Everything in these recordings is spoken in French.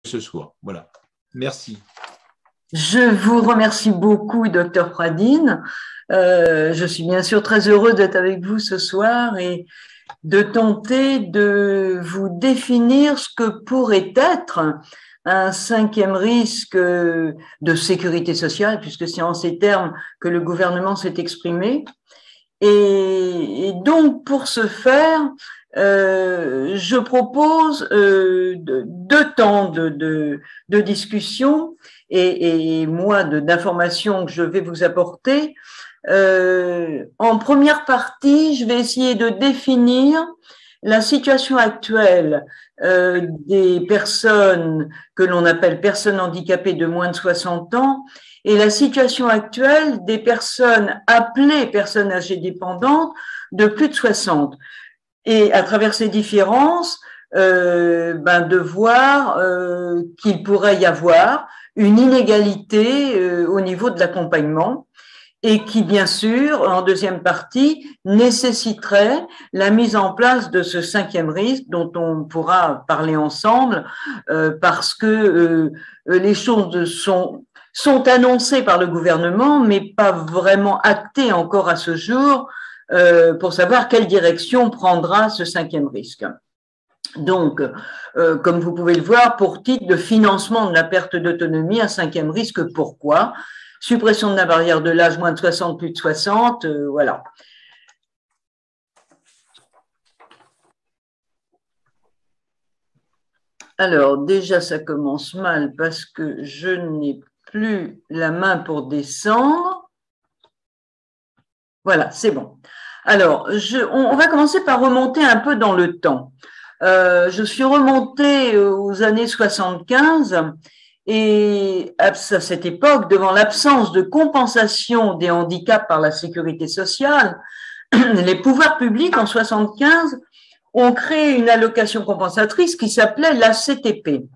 ce soir. Voilà. Merci. Je vous remercie beaucoup, docteur Pradine. Je suis bien sûr très heureux d'être avec vous ce soir et de tenter de vous définir ce que pourrait être un cinquième risque de sécurité sociale, puisque c'est en ces termes que le gouvernement s'est exprimé. Et donc, pour ce faire, je propose deux temps de discussion et moi d'informations que je vais vous apporter. En première partie, je vais essayer de définir la situation actuelle des personnes que l'on appelle personnes handicapées de moins de 60 ans et la situation actuelle des personnes appelées personnes âgées dépendantes de plus de 60. Et à travers ces différences, de voir qu'il pourrait y avoir une inégalité au niveau de l'accompagnement et qui, bien sûr, en deuxième partie, nécessiterait la mise en place de ce cinquième risque dont on pourra parler ensemble parce que les choses sont annoncées par le gouvernement, mais pas vraiment actées encore à ce jour pour savoir quelle direction prendra ce cinquième risque. Donc, comme vous pouvez le voir, pour titre de financement de la perte d'autonomie, un cinquième risque, pourquoi ? Suppression de la barrière de l'âge, moins de 60, plus de 60, voilà. Alors, déjà, ça commence mal parce que je n'ai plus la main pour descendre. Voilà, c'est bon. Alors, on va commencer par remonter un peu dans le temps. Je suis remontée aux années 75 et à cette époque, devant l'absence de compensation des handicaps par la sécurité sociale, les pouvoirs publics en 75 ont créé une allocation compensatrice qui s'appelait l'ACTP.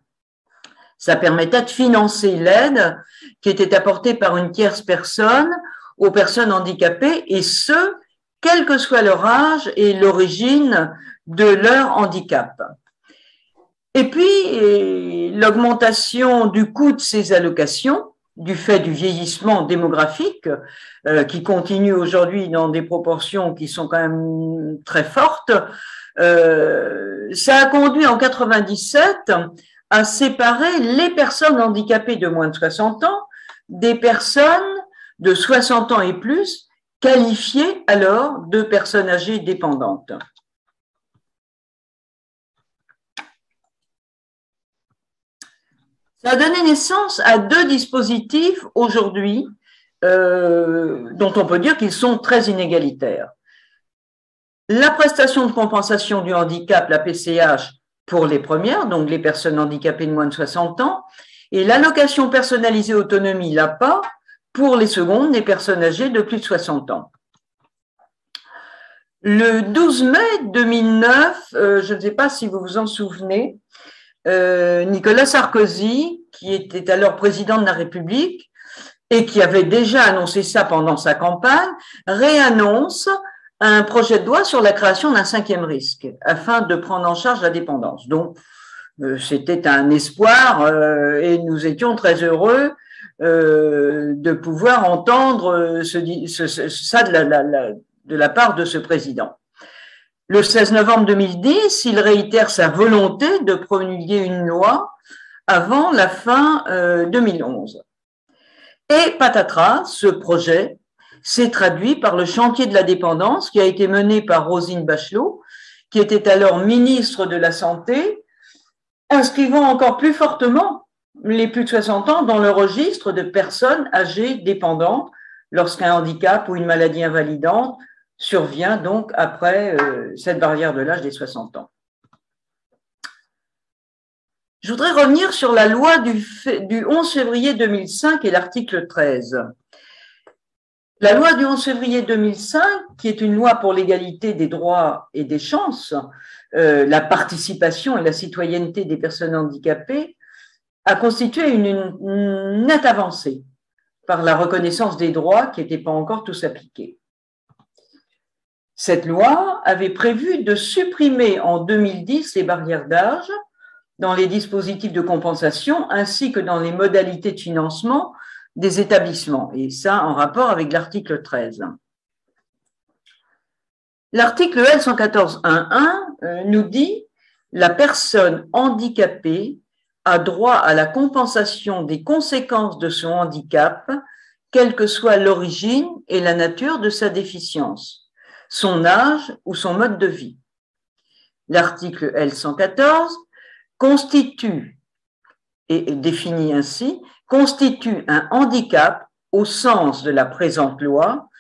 Ça permettait de financer l'aide qui était apportée par une tierce personne aux personnes handicapées, et ce, quel que soit leur âge et l'origine de leur handicap. Et puis, l'augmentation du coût de ces allocations, du fait du vieillissement démographique, qui continue aujourd'hui dans des proportions qui sont quand même très fortes, ça a conduit en 97 à séparer les personnes handicapées de moins de 60 ans des personnes de 60 ans et plus, qualifiées alors de personnes âgées dépendantes. Ça a donné naissance à deux dispositifs aujourd'hui dont on peut dire qu'ils sont très inégalitaires. La prestation de compensation du handicap, la PCH, pour les premières, donc les personnes handicapées de moins de 60 ans, et l'allocation personnalisée autonomie, l'APA, pour les secondes, les personnes âgées de plus de 60 ans. Le 12 mai 2009, je ne sais pas si vous vous en souvenez, Nicolas Sarkozy, qui était alors président de la République et qui avait déjà annoncé ça pendant sa campagne, réannonce un projet de loi sur la création d'un cinquième risque afin de prendre en charge la dépendance. Donc, c'était un espoir et nous étions très heureux de pouvoir entendre ça de la part de ce président. Le 16 novembre 2010, il réitère sa volonté de promulguer une loi avant la fin 2011. Et patatras, ce projet s'est traduit par le chantier de la dépendance qui a été mené par Roselyne Bachelot, qui était alors ministre de la Santé, inscrivant encore plus fortement les plus de 60 ans dans le registre de personnes âgées dépendantes lorsqu'un handicap ou une maladie invalidante survient donc après cette barrière de l'âge des 60 ans. Je voudrais revenir sur la loi du 11 février 2005 et l'article 13. La loi du 11 février 2005, qui est une loi pour l'égalité des droits et des chances, la participation et la citoyenneté des personnes handicapées, a constitué une nette avancée par la reconnaissance des droits qui n'étaient pas encore tous appliqués. Cette loi avait prévu de supprimer en 2010 les barrières d'âge dans les dispositifs de compensation ainsi que dans les modalités de financement des établissements, et ça en rapport avec l'article 13. L'article L 114.1.1 nous dit « La personne handicapée a droit à la compensation des conséquences de son handicap, quelle que soit l'origine et la nature de sa déficience, son âge ou son mode de vie. » L'article L 114 constitue, et définit ainsi, constitue un handicap au sens de la présente loi,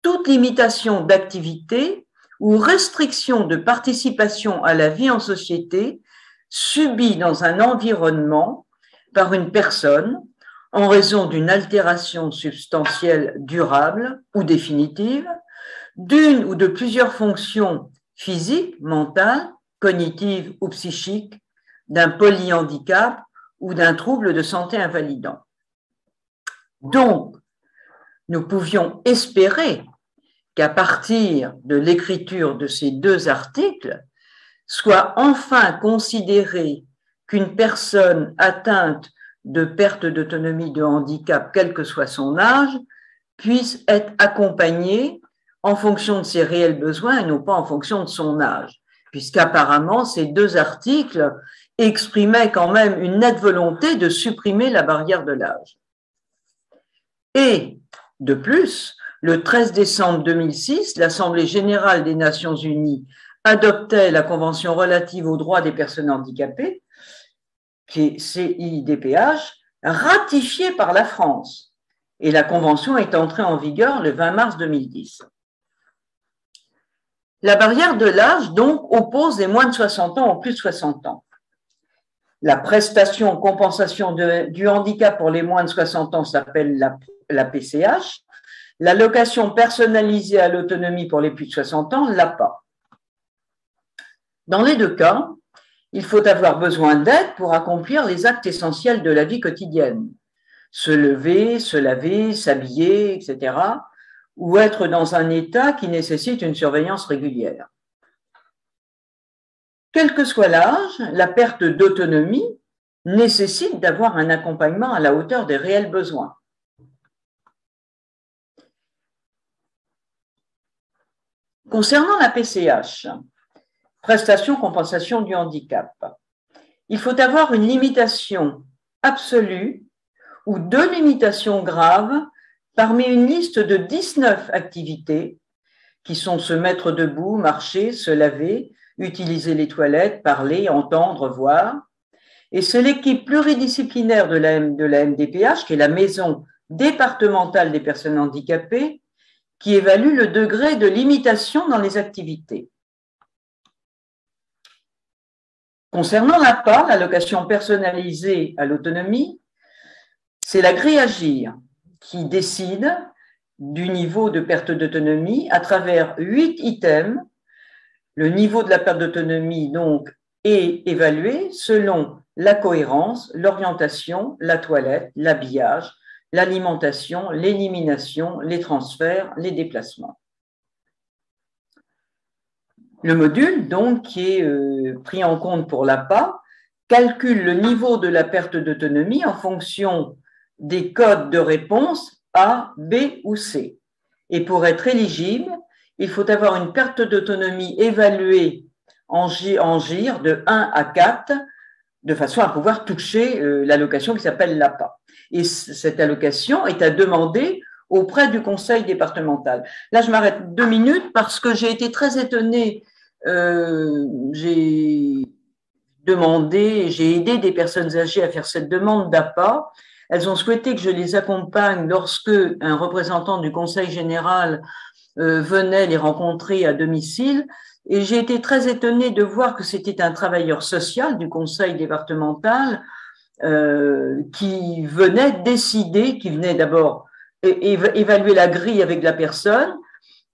toute limitation d'activité ou restriction de participation à la vie en société subie dans un environnement par une personne en raison d'une altération substantielle durable ou définitive, d'une ou de plusieurs fonctions physiques, mentales, cognitives ou psychiques, d'un polyhandicap ou d'un trouble de santé invalidant. Donc, nous pouvions espérer qu'à partir de l'écriture de ces deux articles, soit enfin considéré qu'une personne atteinte de perte d'autonomie, de handicap, quel que soit son âge, puisse être accompagnée en fonction de ses réels besoins et non pas en fonction de son âge, puisqu'apparemment ces deux articles exprimaient quand même une nette volonté de supprimer la barrière de l'âge. Et de plus, le 13 décembre 2006, l'Assemblée générale des Nations unies adoptait la Convention relative aux droits des personnes handicapées, qui est CIDPH, ratifiée par la France. Et la Convention est entrée en vigueur le 20 mars 2010. La barrière de l'âge, donc, oppose les moins de 60 ans aux plus de 60 ans. La prestation compensation du handicap pour les moins de 60 ans s'appelle la PCH. L'allocation personnalisée à l'autonomie pour les plus de 60 ans, l'APA. Dans les deux cas, il faut avoir besoin d'aide pour accomplir les actes essentiels de la vie quotidienne. Se lever, se laver, s'habiller, etc. Ou être dans un état qui nécessite une surveillance régulière. Quel que soit l'âge, la perte d'autonomie nécessite d'avoir un accompagnement à la hauteur des réels besoins. Concernant la PCH, prestation compensation du handicap, il faut avoir une limitation absolue ou deux limitations graves parmi une liste de 19 activités qui sont se mettre debout, marcher, se laver, utiliser les toilettes, parler, entendre, voir. Et c'est l'équipe pluridisciplinaire de la MDPH, qui est la Maison départementale des personnes handicapées, qui évalue le degré de limitation dans les activités. Concernant l'APA, l'allocation personnalisée à l'autonomie, c'est la grille Agir qui décide du niveau de perte d'autonomie à travers 8 items. Le niveau de la perte d'autonomie donc est évalué selon la cohérence, l'orientation, la toilette, l'habillage, l'alimentation, l'élimination, les transferts, les déplacements. Le module, donc, qui est pris en compte pour l'APA, calcule le niveau de la perte d'autonomie en fonction des codes de réponse A, B ou C. Et pour être éligible, il faut avoir une perte d'autonomie évaluée en GIR de 1 à 4, de façon à pouvoir toucher l'allocation qui s'appelle l'APA. Et cette allocation est à demander auprès du conseil départemental. Là, je m'arrête 2 minutes parce que j'ai été très étonnée. J'ai demandé, j'ai aidé des personnes âgées à faire cette demande d'APA. Elles ont souhaité que je les accompagne lorsque un représentant du conseil général venait les rencontrer à domicile. Et j'ai été très étonnée de voir que c'était un travailleur social du conseil départemental qui venait décider, qui venait d'abord évaluer la grille avec la personne,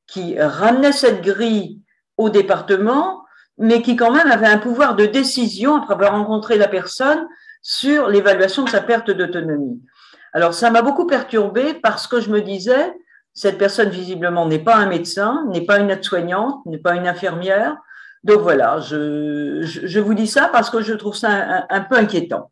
qui ramenait cette grille au département, mais qui quand même avait un pouvoir de décision après avoir rencontré la personne sur l'évaluation de sa perte d'autonomie. Alors ça m'a beaucoup perturbée parce que je me disais, cette personne visiblement n'est pas un médecin, n'est pas une aide-soignante, n'est pas une infirmière, Donc voilà, je vous dis ça parce que je trouve ça un peu inquiétant.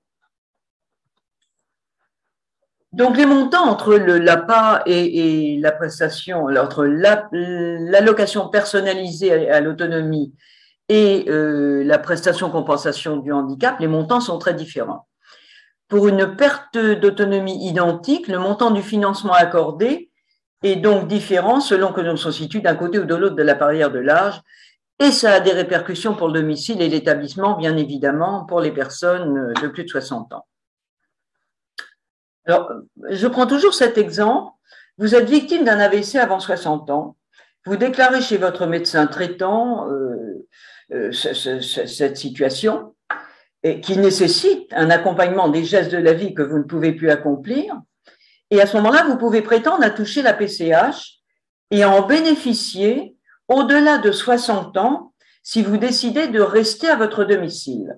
Donc les montants entre l'APA et la prestation, entre l'allocation personnalisée à l'autonomie et la prestation compensation du handicap, les montants sont très différents. Pour une perte d'autonomie identique, le montant du financement accordé est donc différent selon que l'on se situe d'un côté ou de l'autre de la barrière de l'âge, et ça a des répercussions pour le domicile et l'établissement, bien évidemment, pour les personnes de plus de 60 ans. Alors, je prends toujours cet exemple. Vous êtes victime d'un AVC avant 60 ans. Vous déclarez chez votre médecin traitant cette situation et qui nécessite un accompagnement des gestes de la vie que vous ne pouvez plus accomplir. Et à ce moment-là, vous pouvez prétendre à toucher la PCH et en bénéficier au-delà de 60 ans si vous décidez de rester à votre domicile.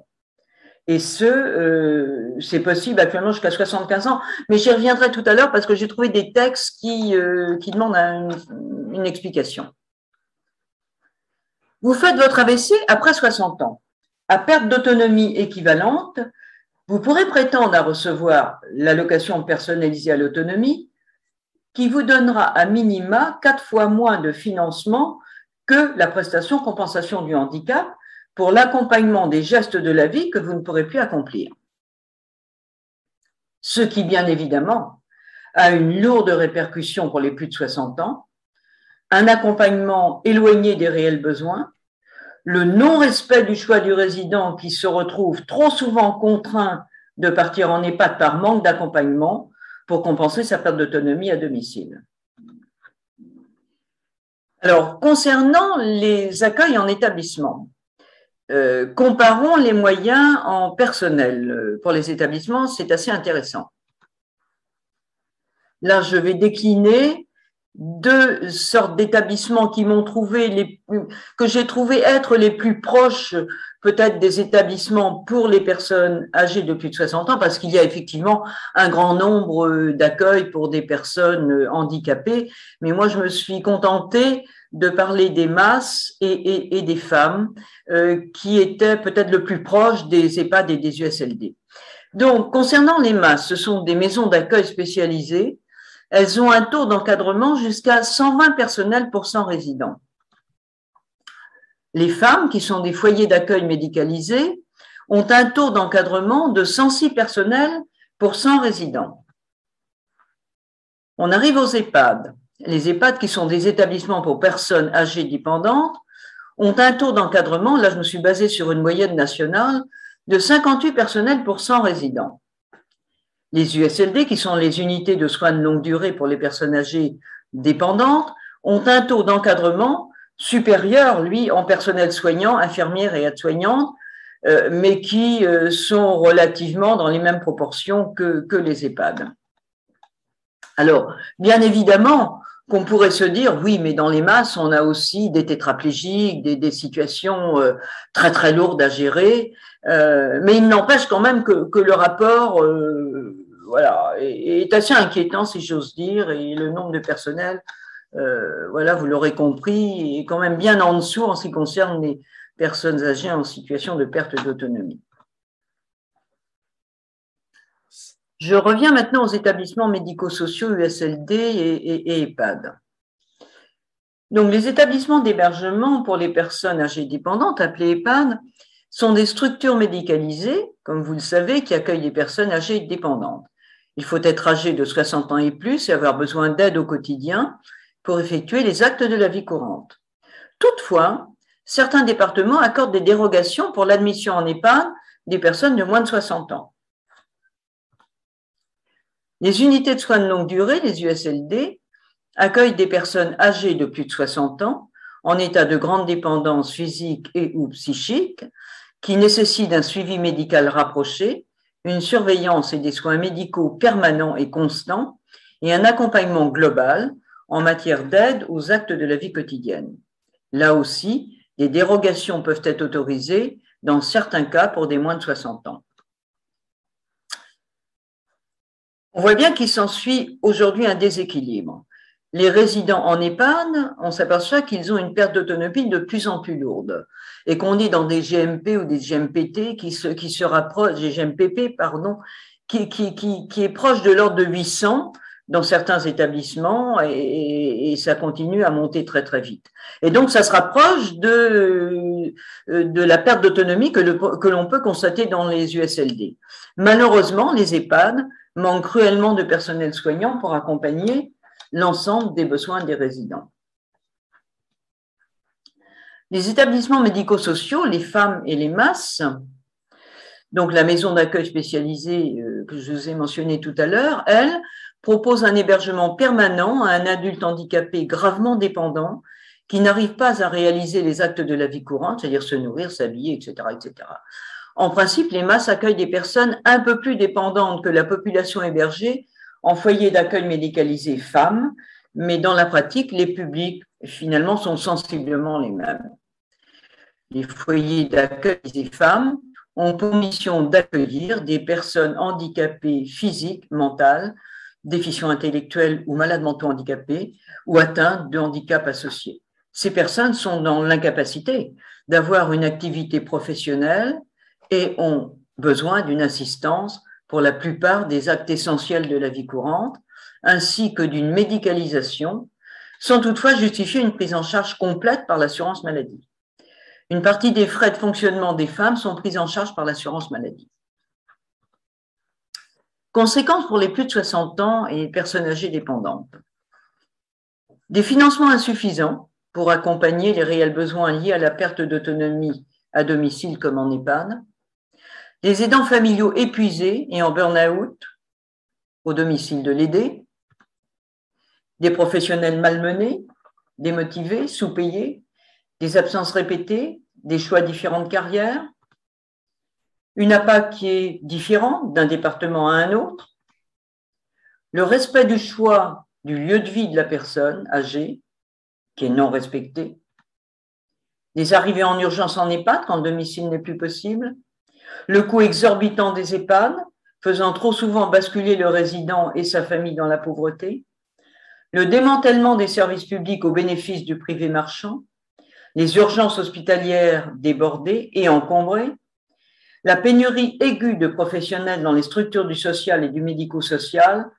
Et c'est possible actuellement jusqu'à 75 ans. Mais j'y reviendrai tout à l'heure parce que j'ai trouvé des textes qui demandent une explication. Vous faites votre AVC après 60 ans. À perte d'autonomie équivalente, vous pourrez prétendre à recevoir l'allocation personnalisée à l'autonomie qui vous donnera à minima 4 fois moins de financement que la prestation compensation du handicap pour l'accompagnement des gestes de la vie que vous ne pourrez plus accomplir. Ce qui, bien évidemment, a une lourde répercussion pour les plus de 60 ans, un accompagnement éloigné des réels besoins, le non-respect du choix du résident qui se retrouve trop souvent contraint de partir en EHPAD par manque d'accompagnement pour compenser sa perte d'autonomie à domicile. Alors, concernant les accueils en établissement, comparons les moyens en personnel pour les établissements, c'est assez intéressant. Là, je vais décliner deux sortes d'établissements qui m'ont trouvé que j'ai trouvé être les plus proches peut-être des établissements pour les personnes âgées de plus de 60 ans, parce qu'il y a effectivement un grand nombre d'accueils pour des personnes handicapées, mais moi je me suis contentée de parler des masses et des femmes qui étaient peut-être le plus proches des EHPAD et des USLD. Donc, concernant les masses, ce sont des maisons d'accueil spécialisées. Elles ont un taux d'encadrement jusqu'à 120 personnels pour 100 résidents. Les femmes, qui sont des foyers d'accueil médicalisés, ont un taux d'encadrement de 106 personnels pour 100 résidents. On arrive aux EHPAD. Les EHPAD, qui sont des établissements pour personnes âgées dépendantes, ont un taux d'encadrement, là je me suis basée sur une moyenne nationale, de 58 personnels pour 100 résidents. Les USLD, qui sont les unités de soins de longue durée pour les personnes âgées dépendantes, ont un taux d'encadrement supérieur, lui, en personnel soignant, infirmières et aides-soignantes, mais qui sont relativement dans les mêmes proportions que les EHPAD. Alors, bien évidemment, qu'on pourrait se dire, oui, mais dans les masses, on a aussi des tétraplégiques, des situations très, très lourdes à gérer, mais il n'empêche quand même que le rapport voilà, est assez inquiétant, si j'ose dire, et le nombre de personnels, voilà, vous l'aurez compris, est quand même bien en dessous en ce qui concerne les personnes âgées en situation de perte d'autonomie. Je reviens maintenant aux établissements médico-sociaux, USLD et EHPAD. Donc, les établissements d'hébergement pour les personnes âgées dépendantes, appelés EHPAD, sont des structures médicalisées, comme vous le savez, qui accueillent des personnes âgées dépendantes. Il faut être âgé de 60 ans et plus et avoir besoin d'aide au quotidien pour effectuer les actes de la vie courante. Toutefois, certains départements accordent des dérogations pour l'admission en EHPAD des personnes de moins de 60 ans. Les unités de soins de longue durée, les USLD, accueillent des personnes âgées de plus de 60 ans en état de grande dépendance physique et ou psychique qui nécessitent un suivi médical rapproché, une surveillance et des soins médicaux permanents et constants et un accompagnement global en matière d'aide aux actes de la vie quotidienne. Là aussi, des dérogations peuvent être autorisées dans certains cas pour des moins de 60 ans. On voit bien qu'il s'ensuit aujourd'hui un déséquilibre. les résidents en EHPAD, on s'aperçoit qu'ils ont une perte d'autonomie de plus en plus lourde et qu'on est dans des GMP ou des GMPT qui se rapprochent, des GMPP, pardon, qui est proche de l'ordre de 800 dans certains établissements et ça continue à monter très très vite. Et donc ça se rapproche de la perte d'autonomie que l'on peut constater dans les USLD. Malheureusement, les EHPAD manquent cruellement de personnel soignant pour accompagner l'ensemble des besoins des résidents. Les établissements médico-sociaux, les femmes et les masses, donc la maison d'accueil spécialisée que je vous ai mentionnée tout à l'heure, elle propose un hébergement permanent à un adulte handicapé gravement dépendant qui n'arrive pas à réaliser les actes de la vie courante, c'est-à-dire se nourrir, s'habiller, etc., etc. En principe, les masses accueillent des personnes un peu plus dépendantes que la population hébergée en foyer d'accueil médicalisé femmes, mais dans la pratique, les publics, finalement, sont sensiblement les mêmes. Les foyers d'accueil des femmes ont pour mission d'accueillir des personnes handicapées physiques, mentales, déficients intellectuels ou malades mentaux handicapés ou atteintes de handicap associés. Ces personnes sont dans l'incapacité d'avoir une activité professionnelle et ont besoin d'une assistance pour la plupart des actes essentiels de la vie courante, ainsi que d'une médicalisation, sans toutefois justifier une prise en charge complète par l'assurance maladie. Une partie des frais de fonctionnement des femmes sont pris en charge par l'assurance maladie. Conséquences pour les plus de 60 ans et les personnes âgées dépendantes. Des financements insuffisants pour accompagner les réels besoins liés à la perte d'autonomie à domicile comme en EHPAD. Des aidants familiaux épuisés et en burn-out au domicile de l'aidé. Des professionnels malmenés, démotivés, sous-payés, des absences répétées, des choix différents de carrière, une APA qui est différente d'un département à un autre, le respect du choix du lieu de vie de la personne âgée, qui est non respecté, des arrivées en urgence en EHPAD quand le domicile n'est plus possible, le coût exorbitant des EHPAD, faisant trop souvent basculer le résident et sa famille dans la pauvreté, le démantèlement des services publics au bénéfice du privé marchand, les urgences hospitalières débordées et encombrées, la pénurie aiguë de professionnels dans les structures du social et du médico-social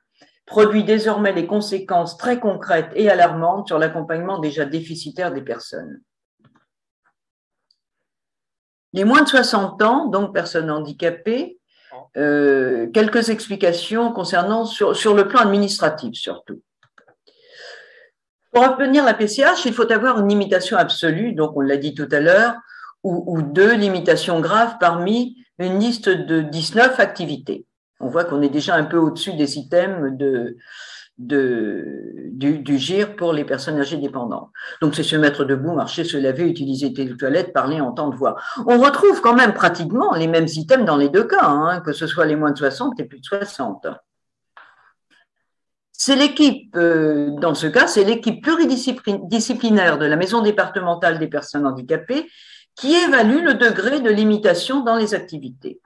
produit désormais des conséquences très concrètes et alarmantes sur l'accompagnement déjà déficitaire des personnes. Les moins de 60 ans, donc personnes handicapées, quelques explications concernant sur le plan administratif surtout. Pour obtenir la PCH, il faut avoir une limitation absolue, donc on l'a dit tout à l'heure, ou deux limitations graves parmi une liste de 19 activités. On voit qu'on est déjà un peu au-dessus des items du GIR pour les personnes âgées dépendantes. Donc, c'est se mettre debout, marcher, se laver, utiliser des toilettes, parler en temps de voix. On retrouve quand même pratiquement les mêmes items dans les deux cas, hein, que ce soit les moins de 60 et plus de 60. C'est l'équipe, dans ce cas, c'est l'équipe pluridisciplinaire de la maison départementale des personnes handicapées qui évalue le degré de limitation dans les activités,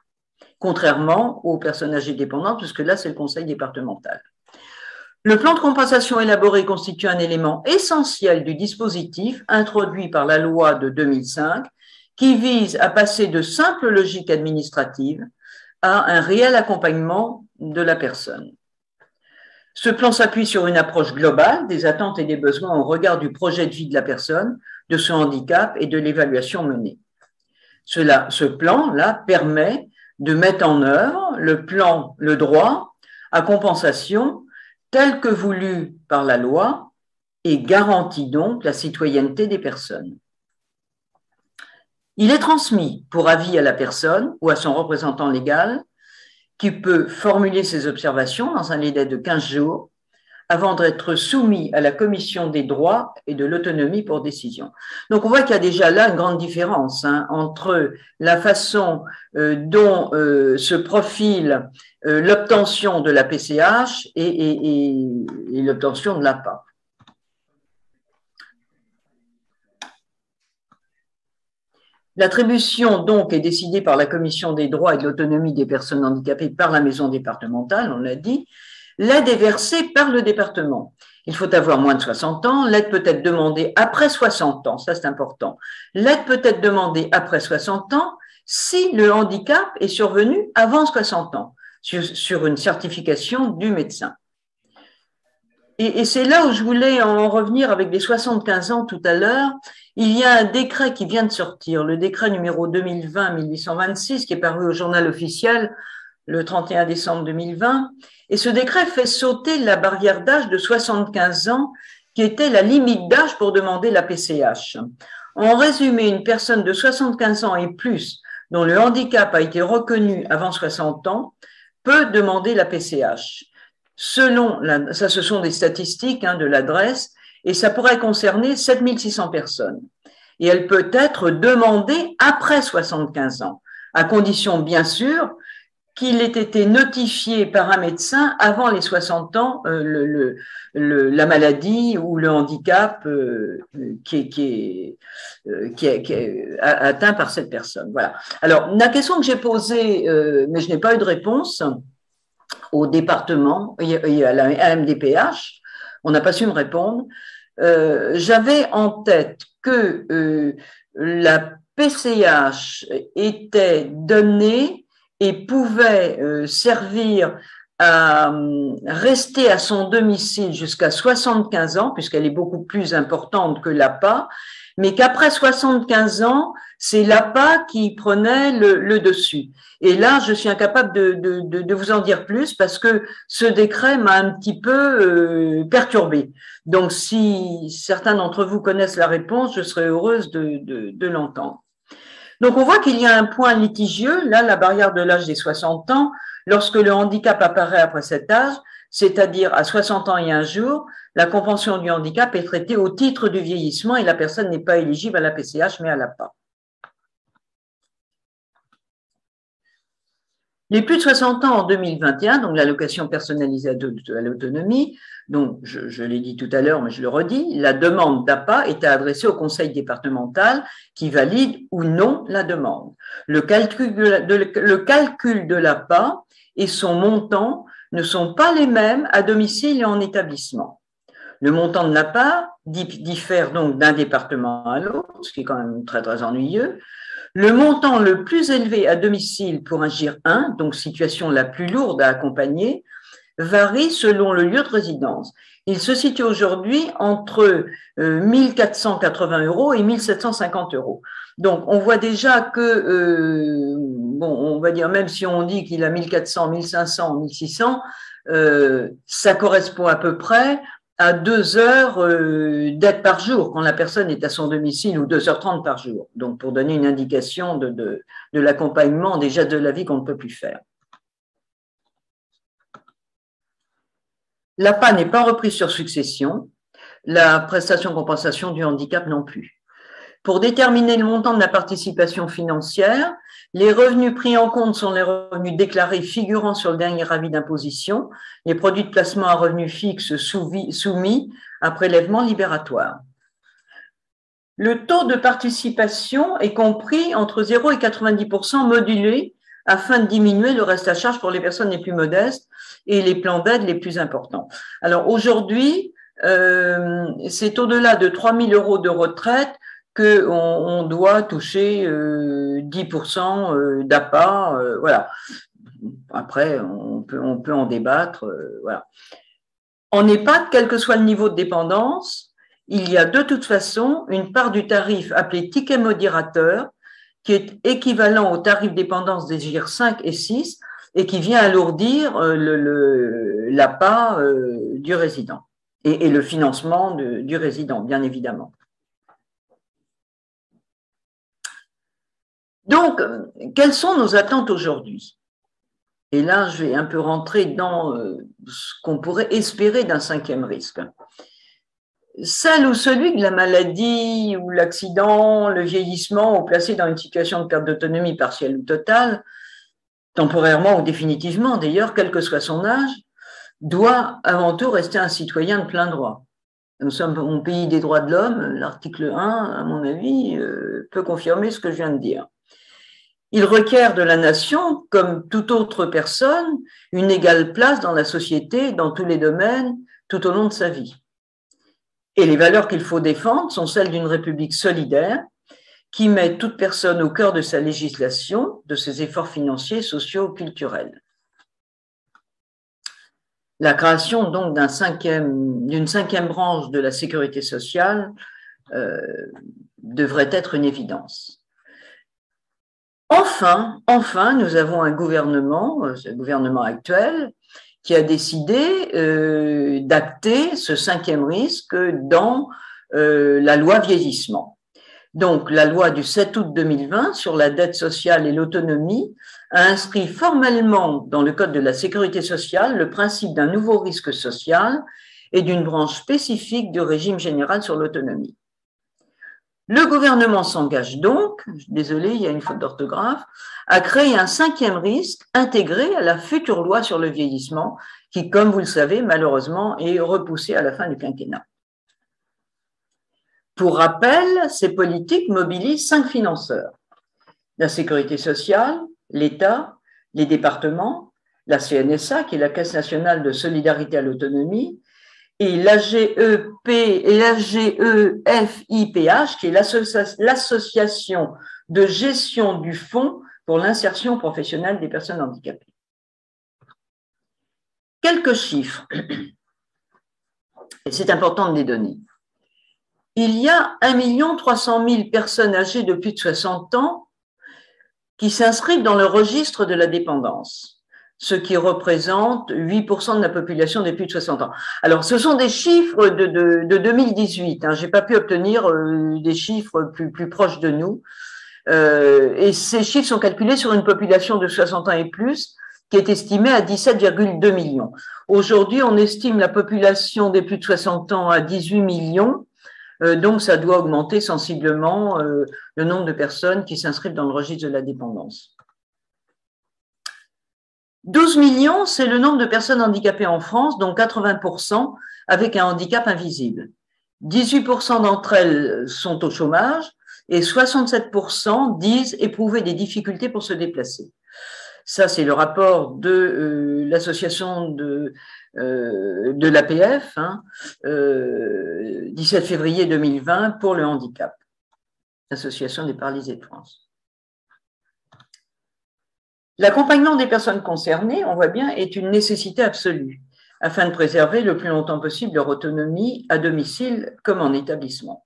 contrairement aux personnes âgées dépendantes, puisque là, c'est le conseil départemental. Le plan de compensation élaboré constitue un élément essentiel du dispositif introduit par la loi de 2005 qui vise à passer de simples logiques administratives à un réel accompagnement de la personne. Ce plan s'appuie sur une approche globale des attentes et des besoins au regard du projet de vie de la personne, de son handicap et de l'évaluation menée. Ce plan-là permet de mettre en œuvre le droit à compensation tel que voulu par la loi et garantit donc la citoyenneté des personnes. Il est transmis pour avis à la personne ou à son représentant légal qui peut formuler ses observations dans un délai de 15 jours avant d'être soumis à la commission des droits et de l'autonomie pour décision. Donc, on voit qu'il y a déjà là une grande différence entre la façon dont se profile l'obtention de la PCH et l'obtention de l'APA. L'attribution, donc, est décidée par la commission des droits et de l'autonomie des personnes handicapées par la maison départementale, on l'a dit, L'aide est versée par le département. Il faut avoir moins de 60 ans. L'aide peut être demandée après 60 ans. Ça, c'est important. L'aide peut être demandée après 60 ans si le handicap est survenu avant 60 ans, sur une certification du médecin. Et c'est là où je voulais en revenir avec les 75 ans tout à l'heure. Il y a un décret qui vient de sortir, le décret numéro 2020-1826, qui est paru au journal officiel le 31 décembre 2020. Et ce décret fait sauter la barrière d'âge de 75 ans, qui était la limite d'âge pour demander la PCH. En résumé, une personne de 75 ans et plus, dont le handicap a été reconnu avant 60 ans, peut demander la PCH. Ça, ce sont des statistiques de l'adresse, et ça pourrait concerner 7600 personnes. Et elle peut être demandée après 75 ans, à condition, bien sûr, qu'il ait été notifié par un médecin avant les 60 ans, la maladie ou le handicap qui est atteint par cette personne. Voilà. Alors, la question que j'ai posée, mais je n'ai pas eu de réponse, au département et à la MDPH, on n'a pas su me répondre. J'avais en tête que la PCH était donnée et pouvait servir à rester à son domicile jusqu'à 75 ans, puisqu'elle est beaucoup plus importante que l'APA, mais qu'après 75 ans, c'est l'APA qui prenait le dessus. Et là, je suis incapable de vous en dire plus parce que ce décret m'a un petit peu perturbée. Donc, si certains d'entre vous connaissent la réponse, je serais heureuse de l'entendre. Donc, on voit qu'il y a un point litigieux, là, la barrière de l'âge des 60 ans, lorsque le handicap apparaît après cet âge, c'est-à-dire à 60 ans et un jour, la convention du handicap est traitée au titre du vieillissement et la personne n'est pas éligible à la PCH, mais à l'APA. Les plus de 60 ans en 2021, donc l'allocation personnalisée à l'autonomie, donc je l'ai dit tout à l'heure, mais je le redis, la demande d'APA est adressée au conseil départemental qui valide ou non la demande. Le calcul de l'APA et son montant ne sont pas les mêmes à domicile et en établissement. Le montant de l'APA diffère donc d'un département à l'autre, ce qui est quand même très, très ennuyeux. Le montant le plus élevé à domicile pour un GIR 1, donc situation la plus lourde à accompagner, varie selon le lieu de résidence. Il se situe aujourd'hui entre 1 480 € et 1 750 €. Donc, on voit déjà que, bon, on va dire, même si on dit qu'il a 1400, 1500, 1600, ça correspond à peu près à 2 heures d'aide par jour quand la personne est à son domicile ou 2h30 par jour. Donc, pour donner une indication de l'accompagnement déjà de la vie qu'on ne peut plus faire. L'APA n'est pas reprise sur succession, la prestation de compensation du handicap non plus. Pour déterminer le montant de la participation financière, les revenus pris en compte sont les revenus déclarés figurant sur le dernier avis d'imposition, les produits de placement à revenus fixes soumis à prélèvement libératoire. Le taux de participation est compris entre 0 et 90% modulé afin de diminuer le reste à charge pour les personnes les plus modestes et les plans d'aide les plus importants. Alors aujourd'hui, c'est au-delà de 3 000 € de retraite qu'on doit toucher 10% d'APA, voilà. Après, on peut en débattre, voilà. En EHPAD, quel que soit le niveau de dépendance, il y a de toute façon une part du tarif appelé ticket modérateur qui est équivalent au tarif dépendance des GIR 5 et 6 et qui vient alourdir l'APA du résident et le financement du résident, bien évidemment. Donc, quelles sont nos attentes aujourd'hui? Et là, je vais un peu rentrer dans ce qu'on pourrait espérer d'un 5e risque. Celle ou celui que la maladie ou l'accident, le vieillissement ont placé dans une situation de perte d'autonomie partielle ou totale, temporairement ou définitivement d'ailleurs, quel que soit son âge, doit avant tout rester un citoyen de plein droit. Nous sommes au pays des droits de l'homme, l'article 1, à mon avis, peut confirmer ce que je viens de dire. Il requiert de la nation, comme toute autre personne, une égale place dans la société, dans tous les domaines, tout au long de sa vie. Et les valeurs qu'il faut défendre sont celles d'une République solidaire qui met toute personne au cœur de sa législation, de ses efforts financiers, sociaux, culturels. La création donc d'une cinquième branche de la sécurité sociale devrait être une évidence. Enfin, nous avons un gouvernement, le gouvernement actuel, qui a décidé d'acter ce cinquième risque dans la loi vieillissement. Donc, la loi du 7 août 2020 sur la dette sociale et l'autonomie a inscrit formellement dans le Code de la sécurité sociale le principe d'un nouveau risque social et d'une branche spécifique du régime général sur l'autonomie. Le gouvernement s'engage donc, désolé, il y a une faute d'orthographe, à créer un cinquième risque intégré à la future loi sur le vieillissement qui, comme vous le savez, malheureusement, est repoussée à la fin du quinquennat. Pour rappel, ces politiques mobilisent 5 financeurs: la sécurité sociale, l'État, les départements, la CNSA, qui est la Caisse nationale de solidarité à l'autonomie, et l'AGEP et l'AGEFIPH, qui est l'association de gestion du Fonds pour l'insertion professionnelle des personnes handicapées. Quelques chiffres, et c'est important de les donner. Il y a 1 300 000 personnes âgées de plus de 60 ans qui s'inscrivent dans le registre de la dépendance, ce qui représente 8% de la population des plus de 60 ans. Alors, ce sont des chiffres de 2018. Je n'ai pas pu obtenir des chiffres plus proches de nous. Et ces chiffres sont calculés sur une population de 60 ans et plus qui est estimée à 17,2 millions. Aujourd'hui, on estime la population des plus de 60 ans à 18 millions. Donc, ça doit augmenter sensiblement le nombre de personnes qui s'inscrivent dans le registre de la dépendance. 12 millions, c'est le nombre de personnes handicapées en France, dont 80% avec un handicap invisible. 18% d'entre elles sont au chômage et 67% disent éprouver des difficultés pour se déplacer. Ça, c'est le rapport de l'association de l'APF, 17 février 2020 pour le handicap, Association des paralysés de France. L'accompagnement des personnes concernées, on voit bien, est une nécessité absolue afin de préserver le plus longtemps possible leur autonomie à domicile comme en établissement.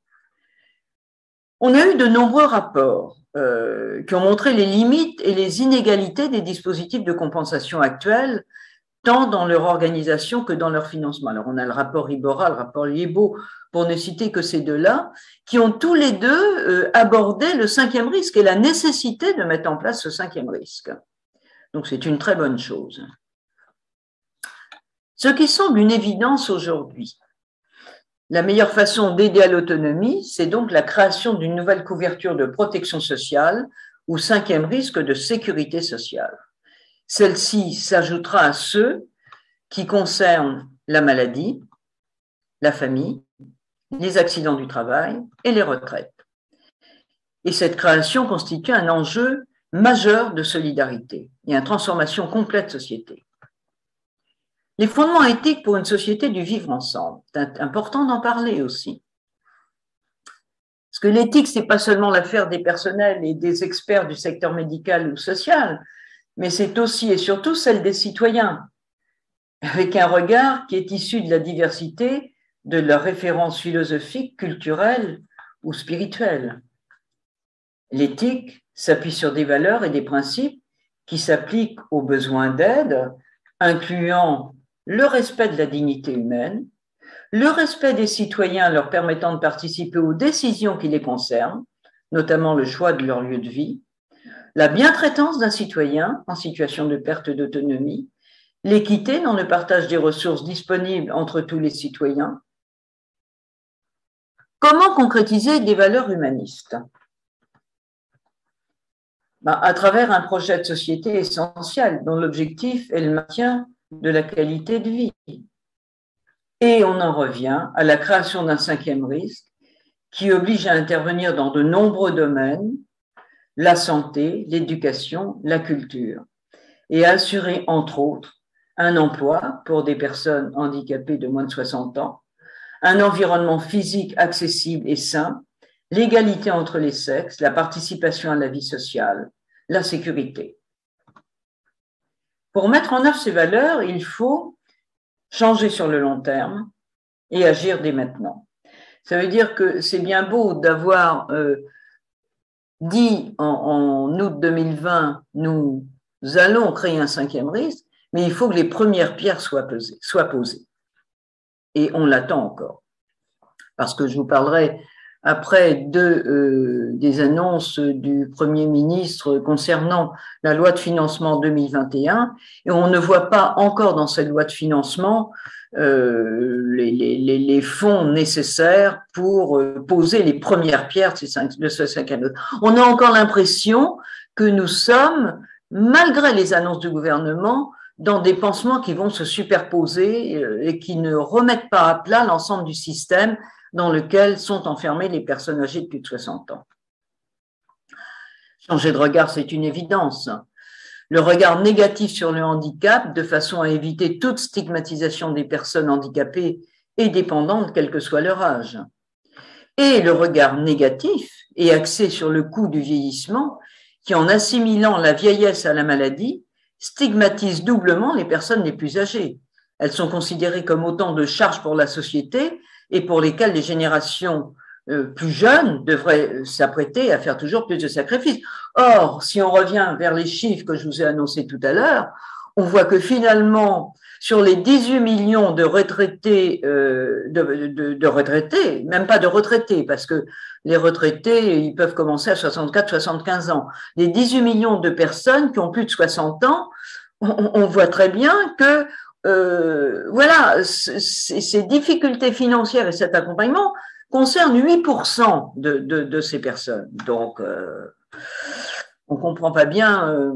On a eu de nombreux rapports qui ont montré les limites et les inégalités des dispositifs de compensation actuels, tant dans leur organisation que dans leur financement. Alors, on a le rapport Ibora, le rapport Liebo, pour ne citer que ces deux-là, qui ont tous les deux abordé le cinquième risque et la nécessité de mettre en place ce cinquième risque. Donc, c'est une très bonne chose. Ce qui semble une évidence aujourd'hui, la meilleure façon d'aider à l'autonomie, c'est donc la création d'une nouvelle couverture de protection sociale ou cinquième risque de sécurité sociale. Celle-ci s'ajoutera à ceux qui concernent la maladie, la famille, les accidents du travail et les retraites. Et cette création constitue un enjeu majeur de solidarité et une transformation complète de société. Les fondements éthiques pour une société du vivre ensemble, c'est important d'en parler aussi. Parce que l'éthique, ce n'est pas seulement l'affaire des personnels et des experts du secteur médical ou social, mais c'est aussi et surtout celle des citoyens, avec un regard qui est issu de la diversité de leurs références philosophiques, culturelles ou spirituelles. L'éthique s'appuie sur des valeurs et des principes qui s'appliquent aux besoins d'aide, incluant le respect de la dignité humaine, le respect des citoyens leur permettant de participer aux décisions qui les concernent, notamment le choix de leur lieu de vie, la bientraitance d'un citoyen en situation de perte d'autonomie, l'équité dans le partage des ressources disponibles entre tous les citoyens. Comment concrétiser des valeurs humanistes ? À travers un projet de société essentiel dont l'objectif est le maintien de la qualité de vie. Et on en revient à la création d'un cinquième risque qui oblige à intervenir dans de nombreux domaines, la santé, l'éducation, la culture, et assurer, entre autres, un emploi pour des personnes handicapées de moins de 60 ans, un environnement physique accessible et sain, l'égalité entre les sexes, la participation à la vie sociale, la sécurité. Pour mettre en œuvre ces valeurs, il faut changer sur le long terme et agir dès maintenant. Ça veut dire que c'est bien beau d'avoir dit en août 2020, nous allons créer un 5e risque, mais il faut que les premières pierres soient posées. Et on l'attend encore. Parce que je vous parlerai après des annonces du Premier ministre concernant la loi de financement 2021, et on ne voit pas encore dans cette loi de financement les fonds nécessaires pour poser les premières pierres de ce 5e risque. On a encore l'impression que nous sommes, malgré les annonces du gouvernement, dans des pansements qui vont se superposer et qui ne remettent pas à plat l'ensemble du système dans lequel sont enfermées les personnes âgées de plus de 60 ans. Changer de regard, c'est une évidence. Le regard négatif sur le handicap, de façon à éviter toute stigmatisation des personnes handicapées et dépendantes, quel que soit leur âge. Et le regard négatif est axé sur le coût du vieillissement, qui, en assimilant la vieillesse à la maladie, stigmatise doublement les personnes les plus âgées. Elles sont considérées comme autant de charges pour la société et pour lesquelles les générations plus jeunes devraient s'apprêter à faire toujours plus de sacrifices. Or, si on revient vers les chiffres que je vous ai annoncés tout à l'heure, on voit que finalement, sur les 18 millions de retraités, de retraités, même pas de retraités, parce que les retraités, ils peuvent commencer à 64, 75 ans. Les 18 millions de personnes qui ont plus de 60 ans, on voit très bien que voilà, ces difficultés financières et cet accompagnement concernent 8% de ces personnes. Donc, on ne comprend pas bien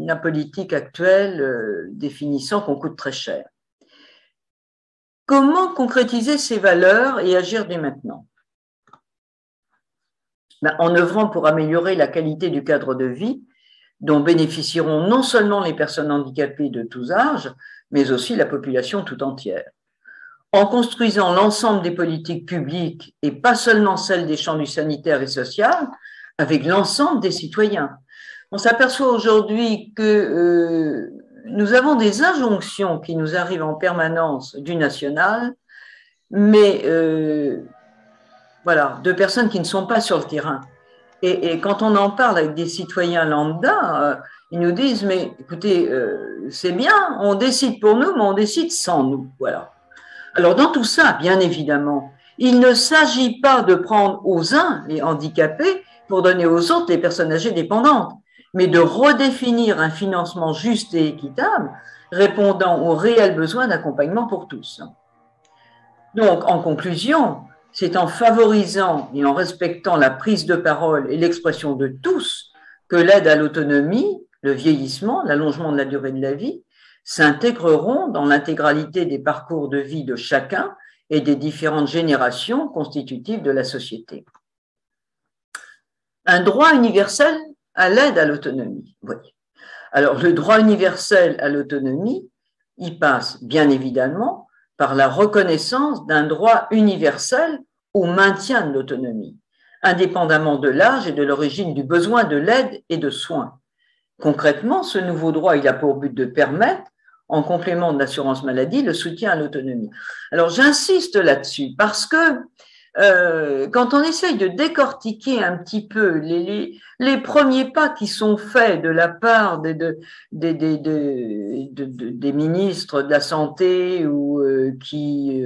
la politique actuelle définissant qu'on coûte très cher. Comment concrétiser ces valeurs et agir dès maintenant? En œuvrant pour améliorer la qualité du cadre de vie dont bénéficieront non seulement les personnes handicapées de tous âges, mais aussi la population tout entière. En construisant l'ensemble des politiques publiques et pas seulement celles des champs du sanitaire et social, avec l'ensemble des citoyens. On s'aperçoit aujourd'hui que nous avons des injonctions qui nous arrivent en permanence du national, mais voilà, de personnes qui ne sont pas sur le terrain. Et quand on en parle avec des citoyens lambda, ils nous disent, mais écoutez, c'est bien, on décide pour nous, mais on décide sans nous. Voilà. Alors dans tout ça, bien évidemment, il ne s'agit pas de prendre aux uns les handicapés pour donner aux autres les personnes âgées dépendantes, mais de redéfinir un financement juste et équitable, répondant aux réels besoins d'accompagnement pour tous. Donc, en conclusion, c'est en favorisant et en respectant la prise de parole et l'expression de tous que l'aide à l'autonomie, le vieillissement, l'allongement de la durée de la vie s'intégreront dans l'intégralité des parcours de vie de chacun et des différentes générations constitutives de la société. Un droit universel à l'aide à l'autonomie. Oui. Alors, le droit universel à l'autonomie, il passe bien évidemment par la reconnaissance d'un droit universel au maintien de l'autonomie, indépendamment de l'âge et de l'origine du besoin de l'aide et de soins. Concrètement, ce nouveau droit, il a pour but de permettre, en complément de l'assurance maladie, le soutien à l'autonomie. Alors, j'insiste là-dessus parce que quand on essaye de décortiquer un petit peu les premiers pas qui sont faits de la part des ministres de la Santé ou qui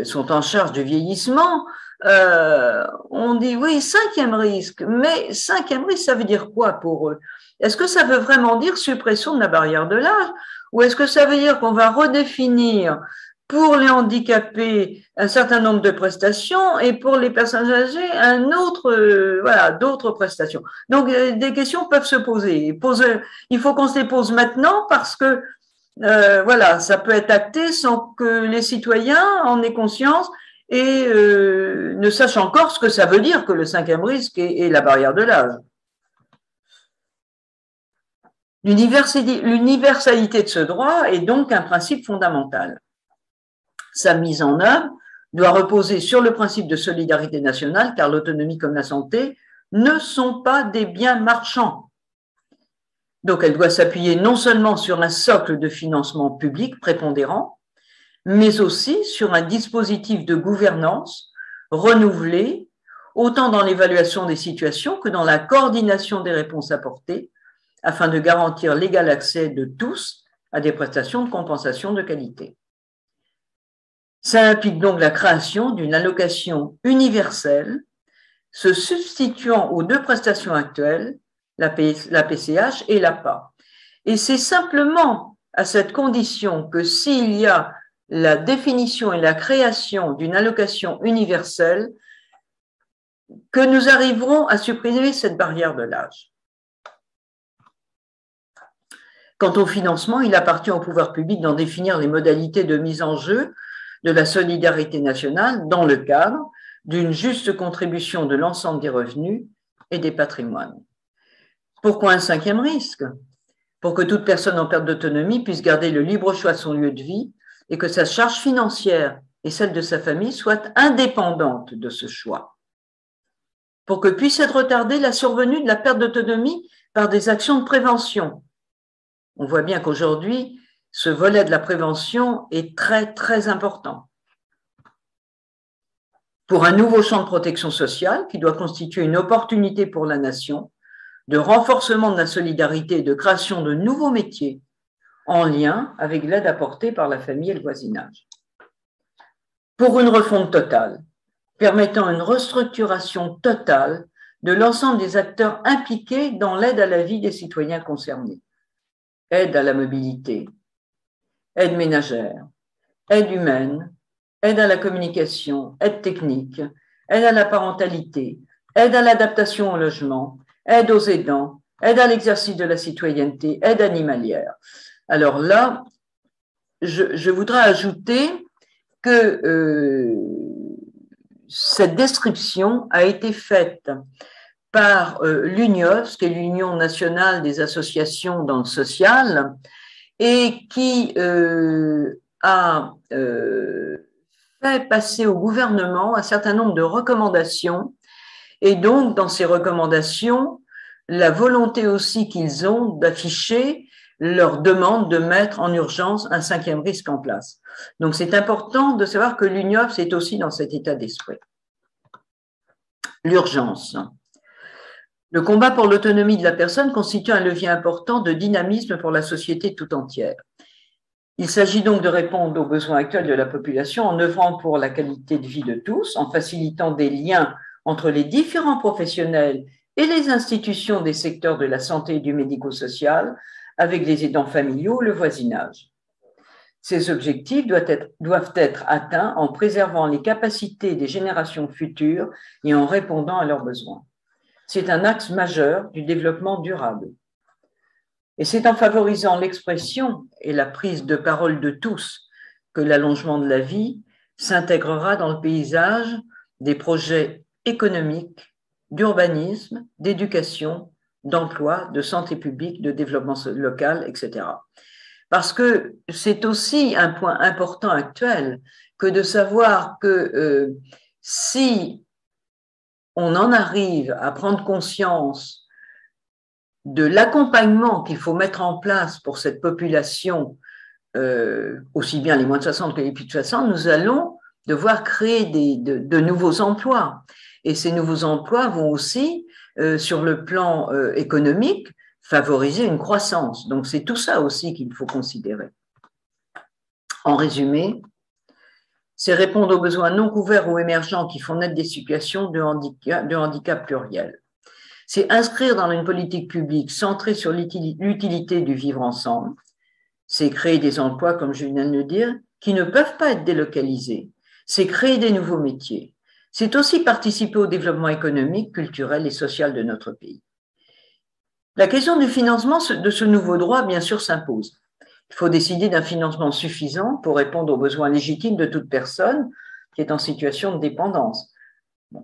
sont en charge du vieillissement, on dit oui, 5e risque, mais 5e risque, ça veut dire quoi pour eux? Est-ce que ça veut vraiment dire suppression de la barrière de l'âge ou est-ce que ça veut dire qu'on va redéfinir pour les handicapés un certain nombre de prestations et pour les personnes âgées un autre, voilà, d'autres prestations. Donc des questions peuvent se poser. Il faut qu'on se les pose maintenant parce que voilà, ça peut être acté sans que les citoyens en aient conscience et ne sachent encore ce que ça veut dire que le 5e risque est la barrière de l'âge. L'universalité de ce droit est donc un principe fondamental. Sa mise en œuvre doit reposer sur le principe de solidarité nationale, car l'autonomie comme la santé ne sont pas des biens marchands. Donc, elle doit s'appuyer non seulement sur un socle de financement public prépondérant, mais aussi sur un dispositif de gouvernance renouvelé, autant dans l'évaluation des situations que dans la coordination des réponses apportées, afin de garantir l'égal accès de tous à des prestations de compensation de qualité. Ça implique donc la création d'une allocation universelle se substituant aux deux prestations actuelles, la PCH et l'APA. Et c'est simplement à cette condition que s'il y a la définition et la création d'une allocation universelle, que nous arriverons à supprimer cette barrière de l'âge. Quant au financement, il appartient au pouvoir public d'en définir les modalités de mise en jeu de la solidarité nationale dans le cadre d'une juste contribution de l'ensemble des revenus et des patrimoines. Pourquoi un cinquième risque? Pour que toute personne en perte d'autonomie puisse garder le libre choix de son lieu de vie et que sa charge financière et celle de sa famille soient indépendantes de ce choix. Pour que puisse être retardée la survenue de la perte d'autonomie par des actions de prévention. On voit bien qu'aujourd'hui, ce volet de la prévention est très, très important. Pour un nouveau champ de protection sociale qui doit constituer une opportunité pour la nation de renforcement de la solidarité et de création de nouveaux métiers en lien avec l'aide apportée par la famille et le voisinage. Pour une refonte totale, permettant une restructuration totale de l'ensemble des acteurs impliqués dans l'aide à la vie des citoyens concernés. Aide à la mobilité, aide ménagère, aide humaine, aide à la communication, aide technique, aide à la parentalité, aide à l'adaptation au logement, aide aux aidants, aide à l'exercice de la citoyenneté, aide animalière. Alors là, je voudrais ajouter que cette description a été faite par l'UNIOS, qui est l'Union nationale des associations dans le social, et qui a fait passer au gouvernement un certain nombre de recommandations. Et donc, dans ces recommandations, la volonté aussi qu'ils ont d'afficher leur demande de mettre en urgence un cinquième risque en place. Donc, c'est important de savoir que l'UNIOPS est aussi dans cet état d'esprit. L'urgence. Le combat pour l'autonomie de la personne constitue un levier important de dynamisme pour la société tout entière. Il s'agit donc de répondre aux besoins actuels de la population en œuvrant pour la qualité de vie de tous, en facilitant des liens entre les différents professionnels et les institutions des secteurs de la santé et du médico-social, avec les aidants familiaux, le voisinage. Ces objectifs doivent être atteints en préservant les capacités des générations futures et en répondant à leurs besoins. C'est un axe majeur du développement durable. Et c'est en favorisant l'expression et la prise de parole de tous que l'allongement de la vie s'intégrera dans le paysage des projets économiques, d'urbanisme, d'éducation, d'emploi, de santé publique, de développement local, etc. Parce que c'est aussi un point important actuel que de savoir que si on en arrive à prendre conscience de l'accompagnement qu'il faut mettre en place pour cette population, aussi bien les moins de 60 que les plus de 60, nous allons devoir créer de nouveaux emplois. Et ces nouveaux emplois vont aussi, sur le plan économique, favoriser une croissance. Donc, c'est tout ça aussi qu'il faut considérer. En résumé, c'est répondre aux besoins non couverts ou émergents qui font naître des situations de handicap pluriel. C'est inscrire dans une politique publique centrée sur l'utilité du vivre ensemble. C'est créer des emplois, comme je viens de le dire, qui ne peuvent pas être délocalisés. C'est créer des nouveaux métiers. C'est aussi participer au développement économique, culturel et social de notre pays. La question du financement de ce nouveau droit, bien sûr, s'impose. Il faut décider d'un financement suffisant pour répondre aux besoins légitimes de toute personne qui est en situation de dépendance,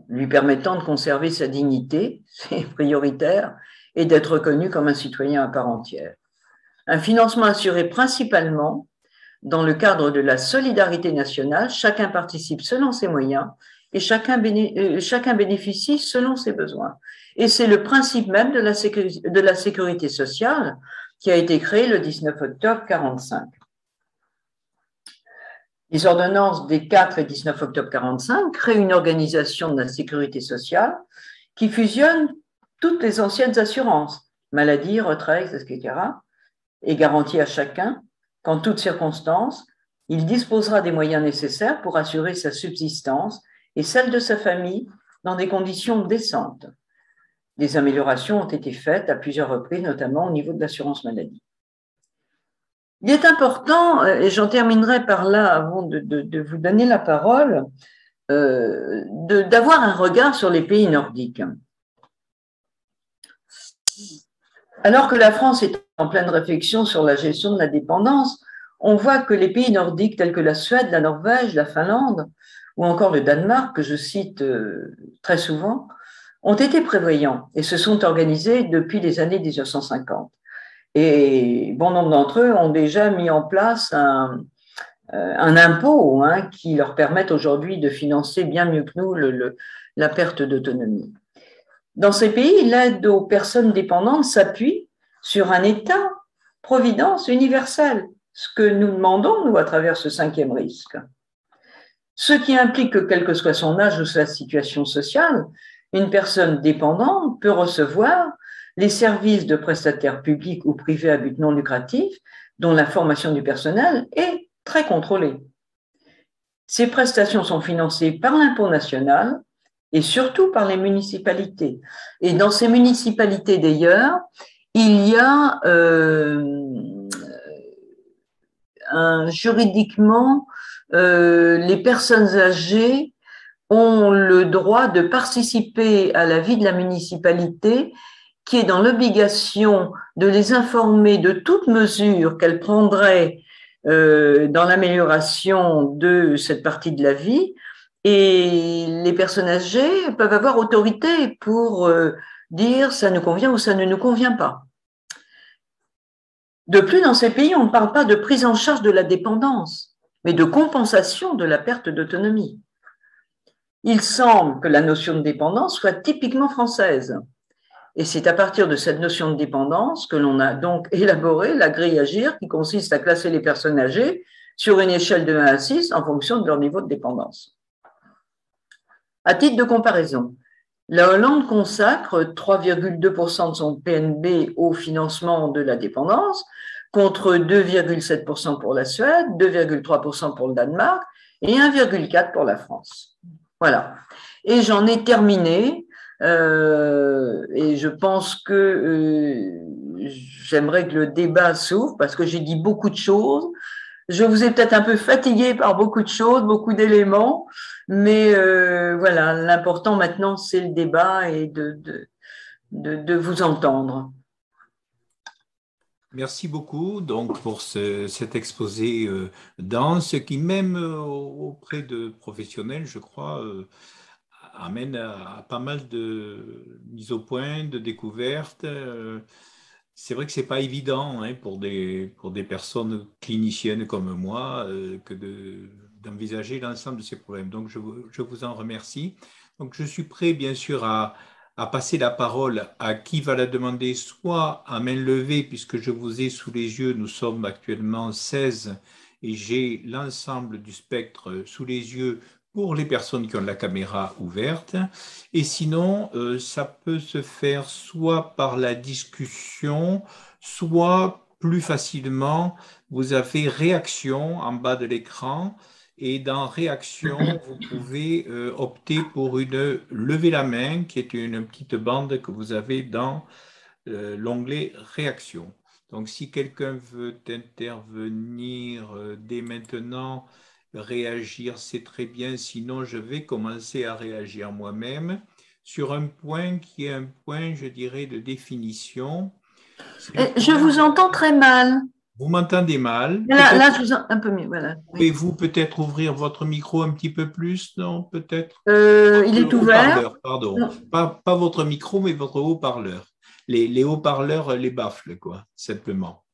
lui permettant de conserver sa dignité, c'est prioritaire, et d'être reconnu comme un citoyen à part entière. Un financement assuré principalement dans le cadre de la solidarité nationale, chacun participe selon ses moyens et chacun bénéficie selon ses besoins. Et c'est le principe même de la sécurité sociale qui a été créé le 19 octobre 1945. Les ordonnances des 4 et 19 octobre 1945 créent une organisation de la sécurité sociale qui fusionne toutes les anciennes assurances, maladie, retraite, etc., et garantit à chacun qu'en toutes circonstances, il disposera des moyens nécessaires pour assurer sa subsistance et celle de sa famille dans des conditions décentes. Des améliorations ont été faites à plusieurs reprises, notamment au niveau de l'assurance maladie. Il est important, et j'en terminerai par là avant de vous donner la parole, d'avoir un regard sur les pays nordiques. Alors que la France est en pleine réflexion sur la gestion de la dépendance, on voit que les pays nordiques tels que la Suède, la Norvège, la Finlande ou encore le Danemark, que je cite très souvent, ont été prévoyants et se sont organisés depuis les années 1950. Et bon nombre d'entre eux ont déjà mis en place un impôt qui leur permet aujourd'hui de financer bien mieux que nous la perte d'autonomie. Dans ces pays, l'aide aux personnes dépendantes s'appuie sur un État-providence universel, ce que nous demandons, nous, à travers ce 5e risque. Ce qui implique que, quel que soit son âge ou sa situation sociale, une personne dépendante peut recevoir les services de prestataires publics ou privés à but non lucratif, dont la formation du personnel est très contrôlée. Ces prestations sont financées par l'impôt national et surtout par les municipalités. Et dans ces municipalités, d'ailleurs, il y a juridiquement, les personnes âgées ont le droit de participer à la vie de la municipalité, qui est dans l'obligation de les informer de toute mesure qu'elle prendrait dans l'amélioration de cette partie de la vie. Et les personnes âgées peuvent avoir autorité pour dire ça nous convient ou ça ne nous convient pas. De plus, dans ces pays, on ne parle pas de prise en charge de la dépendance, mais de compensation de la perte d'autonomie. Il semble que la notion de dépendance soit typiquement française. Et c'est à partir de cette notion de dépendance que l'on a donc élaboré la grille Agir, qui consiste à classer les personnes âgées sur une échelle de 1 à 6 en fonction de leur niveau de dépendance. À titre de comparaison, la Hollande consacre 3,2% de son PNB au financement de la dépendance, contre 2,7% pour la Suède, 2,3% pour le Danemark et 1,4% pour la France. Voilà. Et j'en ai terminé. Et je pense que j'aimerais que le débat s'ouvre parce que j'ai dit beaucoup de choses. Je vous ai peut-être un peu fatigué par beaucoup de choses, beaucoup d'éléments, mais voilà, l'important maintenant c'est le débat et de vous entendre. Merci beaucoup donc pour cet exposé dense qui même auprès de professionnels, je crois, amène à pas mal de mises au point, de découvertes. C'est vrai que c'est pas évident pour des personnes cliniciennes comme moi d'envisager l'ensemble de ces problèmes. Donc, je vous en remercie. Donc, je suis prêt, bien sûr, à passer la parole à qui va la demander, soit à main levée, puisque je vous ai sous les yeux, nous sommes actuellement 16 et j'ai l'ensemble du spectre sous les yeux pour les personnes qui ont la caméra ouverte. Et sinon, ça peut se faire soit par la discussion, soit plus facilement, vous avez réaction en bas de l'écran. Et dans réaction, vous pouvez opter pour une lever la main, qui est une petite bande que vous avez dans l'onglet réaction. Donc, si quelqu'un veut intervenir dès maintenant, réagir, c'est très bien. Sinon, je vais commencer à réagir moi-même sur un point qui est un point, je dirais, de définition. Je vous entends très mal. Vous m'entendez mal? Là, je vous entends un peu mieux. Voilà. Pouvez-vous peut-être ouvrir votre micro un petit peu plus? Non, peut-être? Il est ouvert. Pardon. Pas votre micro, mais votre haut-parleur. Les haut-parleurs, les baffles, quoi, simplement.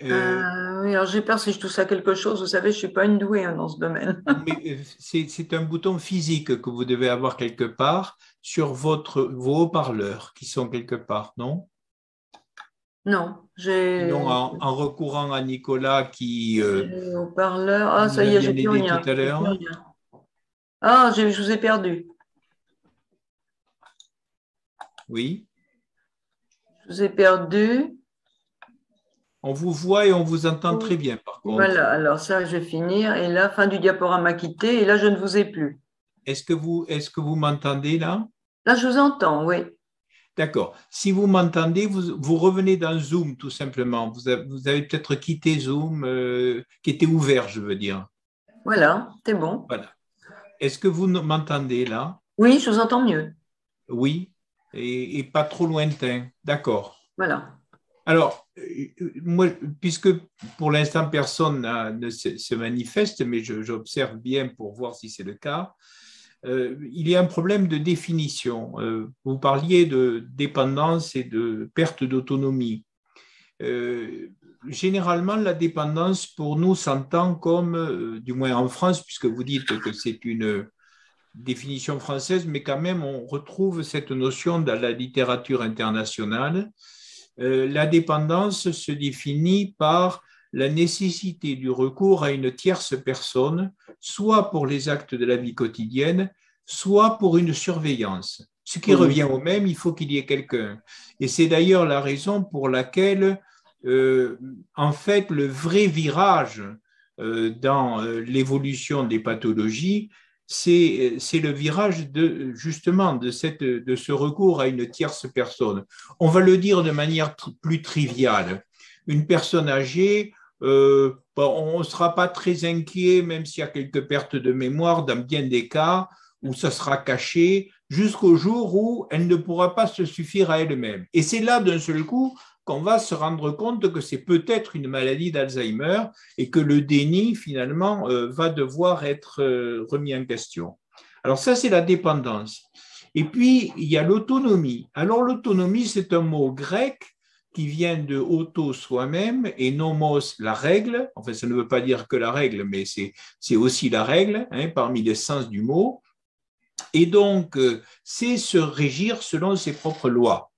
Oui, alors j'ai peur si je touche à quelque chose. Vous savez, je ne suis pas une douée dans ce domaine. Mais c'est un bouton physique que vous devez avoir quelque part sur vos haut-parleurs qui sont quelque part, non? Non, Sinon, en recourant à Nicolas j'ai haut-parleur. Ah, vous ça a y est, bien j'ai plus aidé tout rien. à J'ai plus l'heure. rien. Ah, je vous ai perdu. Oui. Je vous ai perdu. On vous voit et on vous entend très bien, par contre. Voilà, alors ça, je vais finir. Et là, fin du diaporama quitté. Et là, je ne vous ai plus. Est-ce que vous m'entendez là? Là, je vous entends, oui. D'accord. Si vous m'entendez, vous revenez dans Zoom, tout simplement. Vous avez peut-être quitté Zoom, qui était ouvert, je veux dire. Voilà, c'est bon. Voilà. Est-ce que vous m'entendez là? Oui, je vous entends mieux. Oui. Et pas trop lointain. D'accord. Voilà. Alors, moi, puisque pour l'instant personne ne se manifeste, mais j'observe bien pour voir si c'est le cas, il y a un problème de définition. Vous parliez de dépendance et de perte d'autonomie. Généralement, la dépendance pour nous s'entend comme, du moins en France, puisque vous dites que c'est une définition française, mais quand même on retrouve cette notion dans la littérature internationale. La dépendance se définit par la nécessité du recours à une tierce personne, soit pour les actes de la vie quotidienne, soit pour une surveillance. Ce qui Oui. revient au même, il faut qu'il y ait quelqu'un. Et c'est d'ailleurs la raison pour laquelle, en fait, le vrai virage dans l'évolution des pathologies, c'est le virage justement de ce recours à une tierce personne. On va le dire de manière plus triviale. Une personne âgée, on ne sera pas très inquiet, même s'il y a quelques pertes de mémoire, dans bien des cas où ça sera caché, jusqu'au jour où elle ne pourra pas se suffire à elle-même. Et c'est là, d'un seul coup, qu'on va se rendre compte que c'est peut-être une maladie d'Alzheimer et que le déni, finalement, va devoir être remis en question. Alors ça, c'est la dépendance. Et puis, il y a l'autonomie. Alors l'autonomie, c'est un mot grec qui vient de auto, soi-même, et nomos, la règle. Enfin, ça ne veut pas dire que la règle, mais c'est aussi la règle, hein, parmi les sens du mot. Et donc, c'est se régir selon ses propres lois.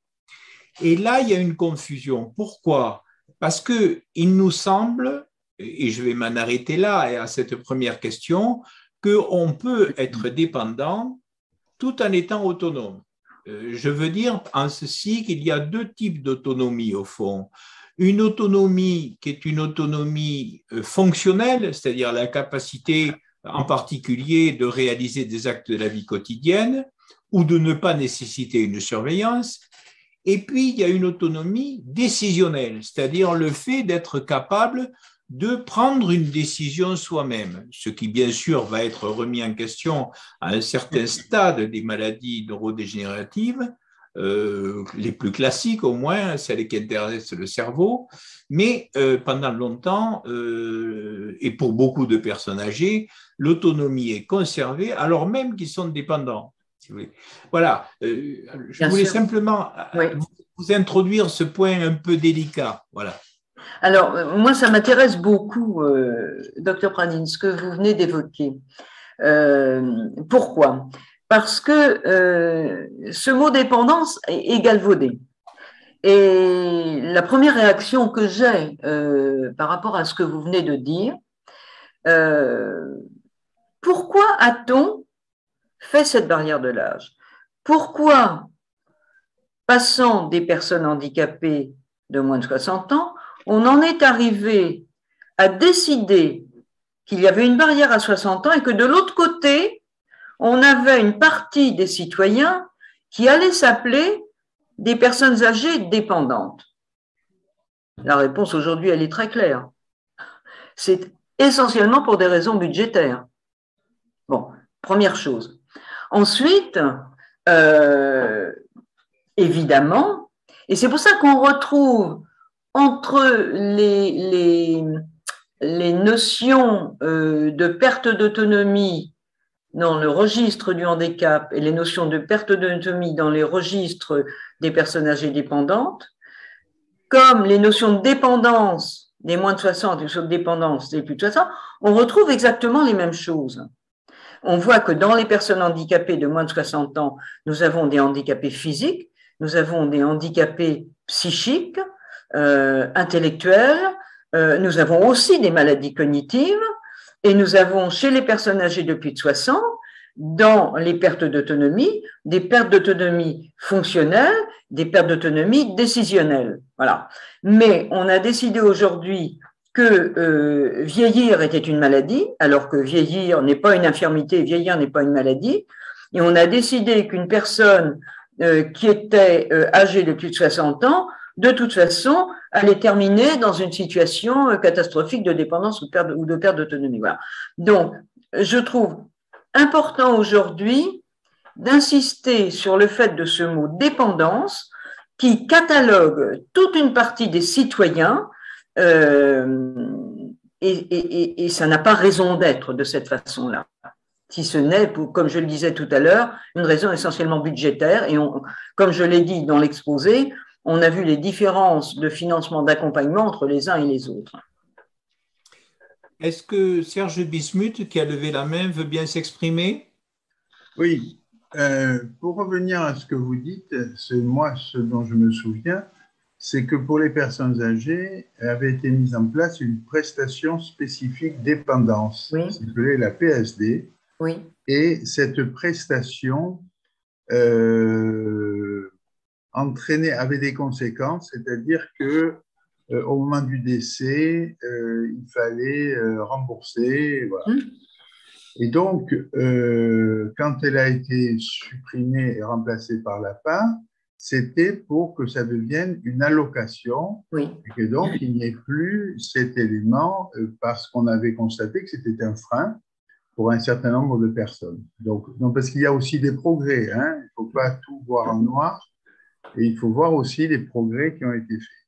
Et là, il y a une confusion. Pourquoi? Parce qu'il nous semble, et je vais m'en arrêter là, à cette première question, qu'on peut être dépendant tout en étant autonome. Je veux dire en ceci qu'il y a deux types d'autonomie au fond. Une autonomie qui est une autonomie fonctionnelle, c'est-à-dire la capacité en particulier de réaliser des actes de la vie quotidienne ou de ne pas nécessiter une surveillance. Et puis, il y a une autonomie décisionnelle, c'est-à-dire le fait d'être capable de prendre une décision soi-même, ce qui bien sûr va être remis en question à un certain stade des maladies neurodégénératives, les plus classiques au moins, celles qui intéressent le cerveau, mais pendant longtemps, et pour beaucoup de personnes âgées, l'autonomie est conservée alors même qu'ils sont dépendants. Si vous voulez. Voilà, je Bien voulais sûr. simplement Oui. vous introduire ce point un peu délicat. Voilà. Alors, moi, ça m'intéresse beaucoup, docteur Pradine, ce que vous venez d'évoquer. Pourquoi? Parce que ce mot dépendance est galvaudé. Et la première réaction que j'ai par rapport à ce que vous venez de dire, pourquoi a-t-on fait cette barrière de l'âge? Pourquoi, passant des personnes handicapées de moins de 60 ans, on en est arrivé à décider qu'il y avait une barrière à 60 ans et que de l'autre côté, on avait une partie des citoyens qui allait s'appeler des personnes âgées dépendantes? La réponse aujourd'hui, elle est très claire. C'est essentiellement pour des raisons budgétaires. Bon, première chose. Ensuite, évidemment, et c'est pour ça qu'on retrouve entre les notions de perte d'autonomie dans le registre du handicap et les notions de perte d'autonomie dans les registres des personnes âgées dépendantes, comme les notions de dépendance des moins de 60 et sur dépendance des plus de 60, on retrouve exactement les mêmes choses. On voit que dans les personnes handicapées de moins de 60 ans, nous avons des handicapés physiques, nous avons des handicapés psychiques, intellectuels, nous avons aussi des maladies cognitives et nous avons chez les personnes âgées de plus de 60, dans les pertes d'autonomie, des pertes d'autonomie fonctionnelles, des pertes d'autonomie décisionnelles. Voilà. Mais on a décidé aujourd'hui que vieillir était une maladie, alors que vieillir n'est pas une infirmité, vieillir n'est pas une maladie. Et on a décidé qu'une personne qui était âgée de plus de 60 ans, de toute façon, allait terminer dans une situation catastrophique de dépendance ou de perte d'autonomie. Voilà. Donc, je trouve important aujourd'hui d'insister sur le fait de ce mot dépendance qui catalogue toute une partie des citoyens et ça n'a pas raison d'être de cette façon-là. Si ce n'est, comme je le disais tout à l'heure, une raison essentiellement budgétaire. Et comme je l'ai dit dans l'exposé, on a vu les différences de financement d'accompagnement entre les uns et les autres. Est-ce que Serge Bismuth, qui a levé la main, veut bien s'exprimer? Oui. Pour revenir à ce que vous dites, ce dont je me souviens, c'est que pour les personnes âgées, avait été mise en place une prestation spécifique dépendance, oui. qui s'appelait la PSD. Oui. Et cette prestation avait des conséquences, c'est-à-dire que au moment du décès, il fallait rembourser. Voilà. Et donc, quand elle a été supprimée et remplacée par l'APA, c'était pour que ça devienne une allocation, oui. Et que donc il n'y ait plus cet élément parce qu'on avait constaté que c'était un frein pour un certain nombre de personnes. Donc parce qu'il y a aussi des progrès, hein. Il ne faut pas tout voir en noir, et il faut voir aussi les progrès qui ont été faits.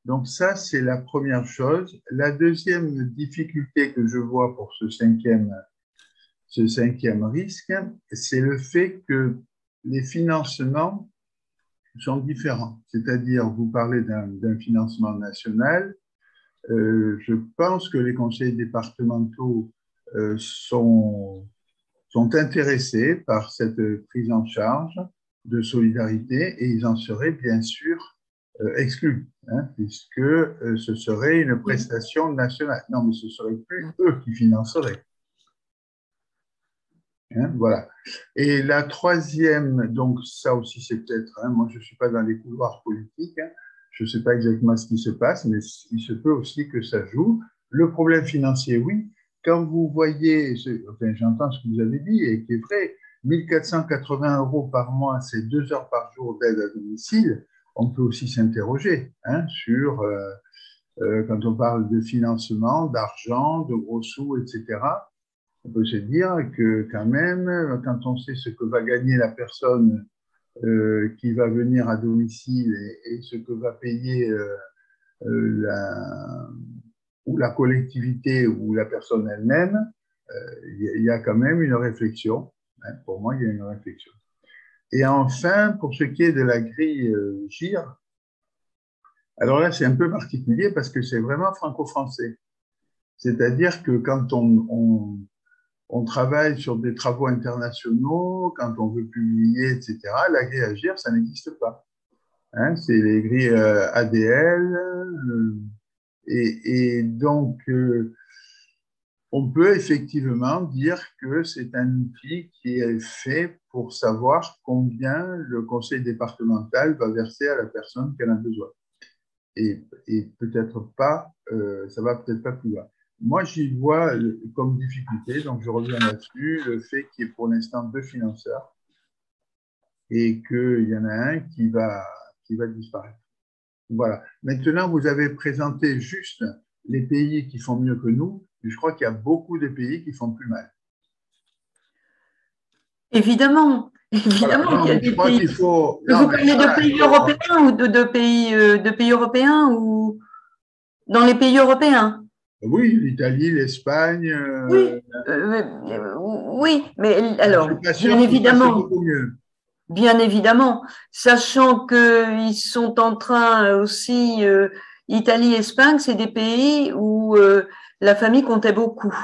Donc ça, c'est la première chose. La deuxième difficulté que je vois pour ce cinquième risque, c'est le fait que les financements sont différents. C'est-à-dire, vous parlez d'un financement national. Je pense que les conseils départementaux sont intéressés par cette prise en charge de solidarité et ils en seraient bien sûr exclus, hein, puisque ce serait une prestation nationale. Non, mais ce ne seraient plus eux qui financeraient. Hein, voilà. Et la troisième, donc ça aussi c'est peut-être, hein, moi je ne suis pas dans les couloirs politiques, hein, je ne sais pas exactement ce qui se passe, mais il se peut aussi que ça joue. Le problème financier, oui. Quand vous voyez, enfin, j'entends ce que vous avez dit et qui est vrai, 1 480 € par mois, c'est 2 heures par jour d'aide à domicile, on peut aussi s'interroger hein, sur, quand on parle de financement, d'argent, de gros sous, etc., on peut se dire que quand même, quand on sait ce que va gagner la personne qui va venir à domicile et ce que va payer la collectivité ou la personne elle-même, il y a quand même une réflexion. Hein, pour moi, il y a une réflexion. Et enfin, pour ce qui est de la grille GIR, alors là, c'est un peu particulier parce que c'est vraiment franco-français. C'est-à-dire que quand on travaille sur des travaux internationaux, quand on veut publier, etc., la grille à GIR, ça n'existe pas. Hein, c'est les grilles ADL. Et donc, on peut effectivement dire que c'est un outil qui est fait pour savoir combien le conseil départemental va verser à la personne qu'elle a besoin. Et peut-être pas, ça va peut-être pas plus loin. Moi, j'y vois comme difficulté, donc je reviens là-dessus, le fait qu'il y ait pour l'instant 2 financeurs et qu'il y en a un qui va disparaître. Voilà. Maintenant, vous avez présenté juste les pays qui font mieux que nous, mais je crois qu'il y a beaucoup de pays qui font plus mal. Évidemment, évidemment voilà. Il y a des pays. Vous parlez de pays européens ou de pays européens ou dans les pays européens? Oui, l'Italie, l'Espagne. Oui, mais alors, bien évidemment. Bien évidemment, sachant qu'ils sont en train aussi Italie, Espagne, c'est des pays où la famille comptait beaucoup,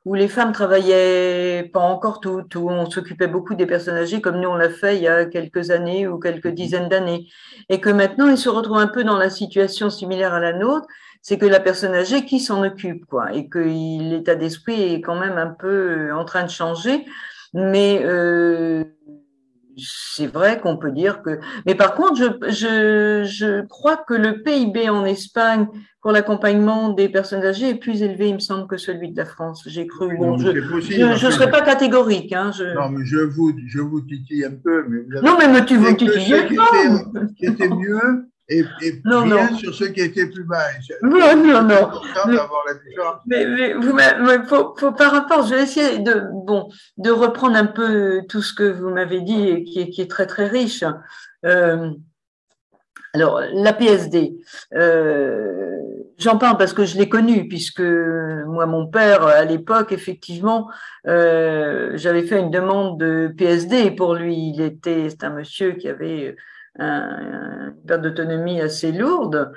où les femmes travaillaient pas encore toutes, où on s'occupait beaucoup des personnes âgées comme nous on l'a fait il y a quelques années ou quelques dizaines d'années. Et que maintenant, ils se retrouvent un peu dans la situation similaire à la nôtre, c'est que la personne âgée, qui s'en occupe, quoi, et que l'état d'esprit est quand même un peu en train de changer. Mais c'est vrai qu'on peut dire que… Mais par contre, je crois que le PIB en Espagne pour l'accompagnement des personnes âgées est plus élevé, il me semble, que celui de la France. J'ai cru. Bon, je ne serais pas catégorique. Hein, Non, mais je vous titille un peu. Mais non, mais tu vous titillez pas. Qui était mieux et non, bien non. sur ceux qui étaient plus bas. Non. C'est important d'avoir la différence. Mais faut par rapport, je vais essayer de reprendre un peu tout ce que vous m'avez dit et qui est très très riche. Alors, la PSD, j'en parle parce que je l'ai connu, puisque moi, mon père, à l'époque, effectivement, j'avais fait une demande de PSD pour lui. C'est un monsieur qui avait une perte d'autonomie assez lourde,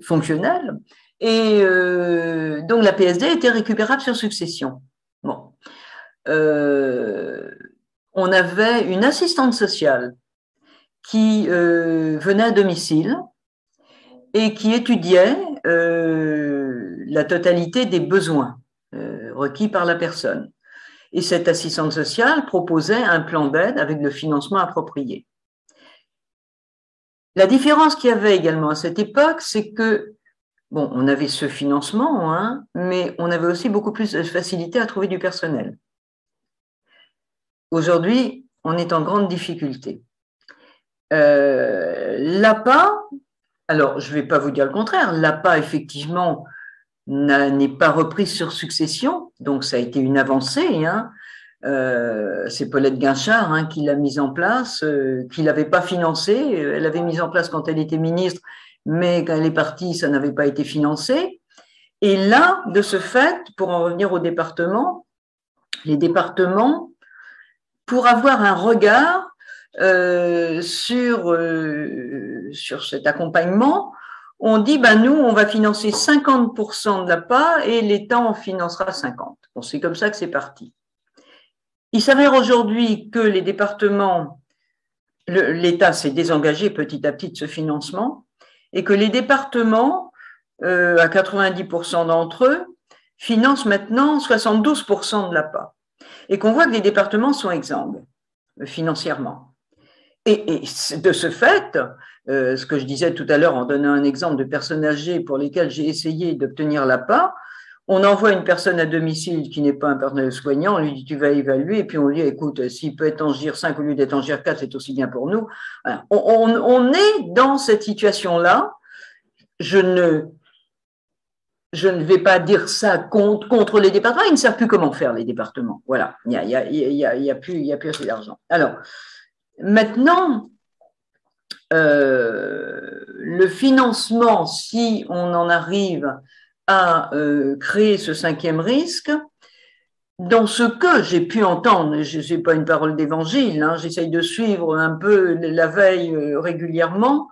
fonctionnelle, et donc la PSD était récupérable sur succession. Bon. On avait une assistante sociale qui venait à domicile et qui étudiait la totalité des besoins requis par la personne. Et cette assistante sociale proposait un plan d'aide avec le financement approprié. La différence qu'il y avait également à cette époque, c'est que, bon, on avait ce financement, hein, mais on avait aussi beaucoup plus de facilité à trouver du personnel. Aujourd'hui, on est en grande difficulté. L'APA, alors je ne vais pas vous dire le contraire, l'APA effectivement n'est pas reprise sur succession, donc ça a été une avancée. Hein. C'est Paulette Guinchard hein, qui l'a mise en place, qui l'avait pas financée. Elle avait mise en place quand elle était ministre, mais quand elle est partie, ça n'avait pas été financé. Et là, de ce fait, pour en revenir aux départements, les départements, pour avoir un regard sur cet accompagnement, on dit nous on va financer 50% de l'APA et l'État en financera 50%. Bon, c'est comme ça que c'est parti. Il s'avère aujourd'hui que les départements, l'État s'est désengagé petit à petit de ce financement et que les départements, à 90% d'entre eux, financent maintenant 72% de l'APA et qu'on voit que les départements sont exsangues financièrement. Et de ce fait, ce que je disais tout à l'heure en donnant un exemple de personnes âgées pour lesquelles j'ai essayé d'obtenir l'APA, on envoie une personne à domicile qui n'est pas un personnel soignant, on lui dit tu vas évaluer, et puis on lui dit écoute, s'il peut être en GIR 5 au lieu d'être en GIR 4, c'est aussi bien pour nous. Voilà. On est dans cette situation-là. Je ne vais pas dire ça contre les départements, ils ne savent plus comment faire les départements. Voilà, il y a plus assez d'argent. Alors, maintenant, le financement, si on en arrive à créer ce cinquième risque, dans ce que j'ai pu entendre, je ne sais pas une parole d'évangile, hein, j'essaye de suivre un peu la veille régulièrement,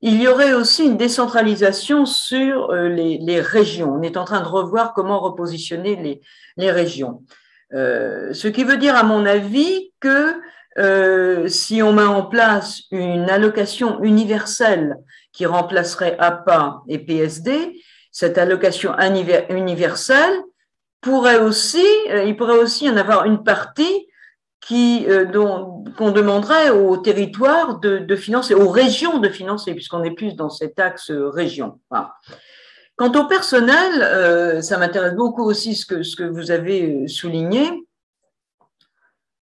il y aurait aussi une décentralisation sur les régions. On est en train de revoir comment repositionner les régions. Ce qui veut dire, à mon avis, que si on met en place une allocation universelle qui remplacerait APA et PSD, cette allocation universelle il pourrait aussi y en avoir une partie qu'on demanderait aux territoires de financer, aux régions de financer, puisqu'on est plus dans cet axe région. Voilà. Quant au personnel, ça m'intéresse beaucoup aussi ce que vous avez souligné.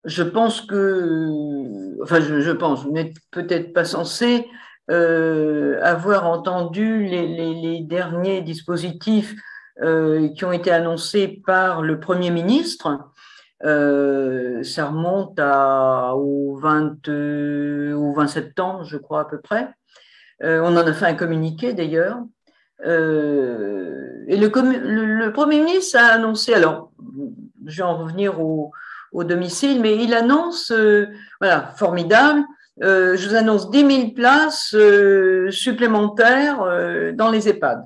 Je pense vous n'êtes peut-être pas censé avoir entendu les derniers dispositifs qui ont été annoncés par le Premier ministre. Ça remonte au 20 septembre, je crois à peu près. On en a fait un communiqué d'ailleurs. Et le Premier ministre a annoncé, alors je vais en revenir au domicile, mais il annonce, voilà, formidable, je vous annonce 10 000 places supplémentaires dans les EHPAD.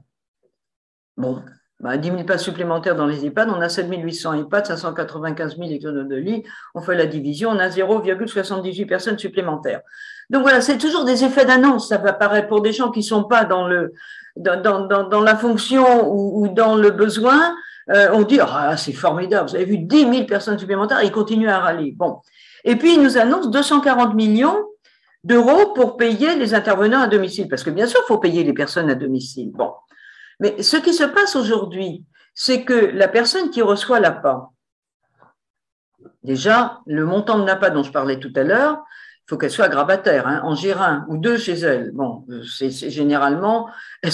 Bon, 10 000 places supplémentaires dans les EHPAD, on a 7 800 EHPAD, 595 000 économes de lits, on fait la division, on a 0,78 personnes supplémentaires. Donc voilà, c'est toujours des effets d'annonce, ça va paraître pour des gens qui ne sont pas dans la fonction ou dans le besoin, on dit, ah, c'est formidable, vous avez vu 10 000 personnes supplémentaires, ils continuent à râler. Bon. Et puis, ils nous annoncent 240 millions d'euros pour payer les intervenants à domicile, parce que bien sûr, il faut payer les personnes à domicile. Bon. Mais ce qui se passe aujourd'hui, c'est que la personne qui reçoit l'APA, déjà, le montant de l'APA dont je parlais tout à l'heure, il faut qu'elle soit grabataire, hein, en Girin ou deux chez elle. Bon, c'est généralement, elles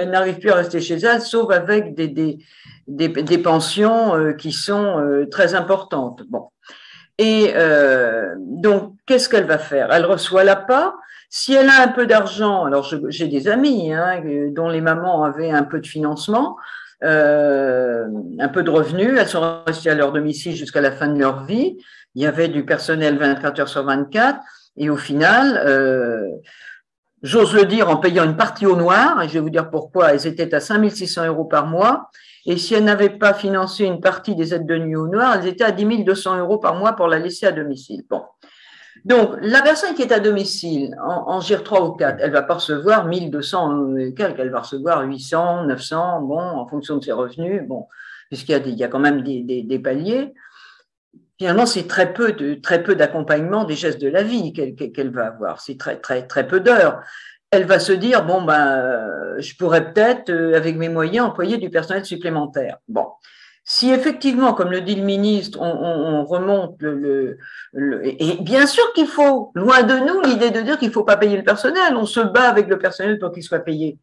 n'arrivent plus à rester chez elles, sauf avec des pensions qui sont très importantes. Bon. Et donc, qu'est-ce qu'elle va faire? Elle reçoit l'APA. Si elle a un peu d'argent, alors j'ai des amis dont les mamans avaient un peu de financement, un peu de revenus, elles sont restées à leur domicile jusqu'à la fin de leur vie. Il y avait du personnel 24 heures sur 24 et au final, j'ose le dire en payant une partie au noir, et je vais vous dire pourquoi, elles étaient à 5 600 € par mois. Et si elles n'avaient pas financé une partie des aides de nuit au noir, elles étaient à 10 200 € par mois pour la laisser à domicile. Bon. Donc, la personne qui est à domicile, en GIR 3 ou 4, elle va pas recevoir 1 200 et quelques, elle va recevoir 800, 900, bon, en fonction de ses revenus, bon, puisqu'il y a quand même des paliers. Finalement, c'est très peu d'accompagnement des gestes de la vie qu'elle va avoir. C'est très peu d'heures. Elle va se dire, bon, je pourrais peut-être, avec mes moyens, employer du personnel supplémentaire. Bon. Si effectivement, comme le dit le ministre, on remonte et bien sûr qu'il faut, loin de nous, l'idée de dire qu'il ne faut pas payer le personnel, on se bat avec le personnel pour qu'il soit payé.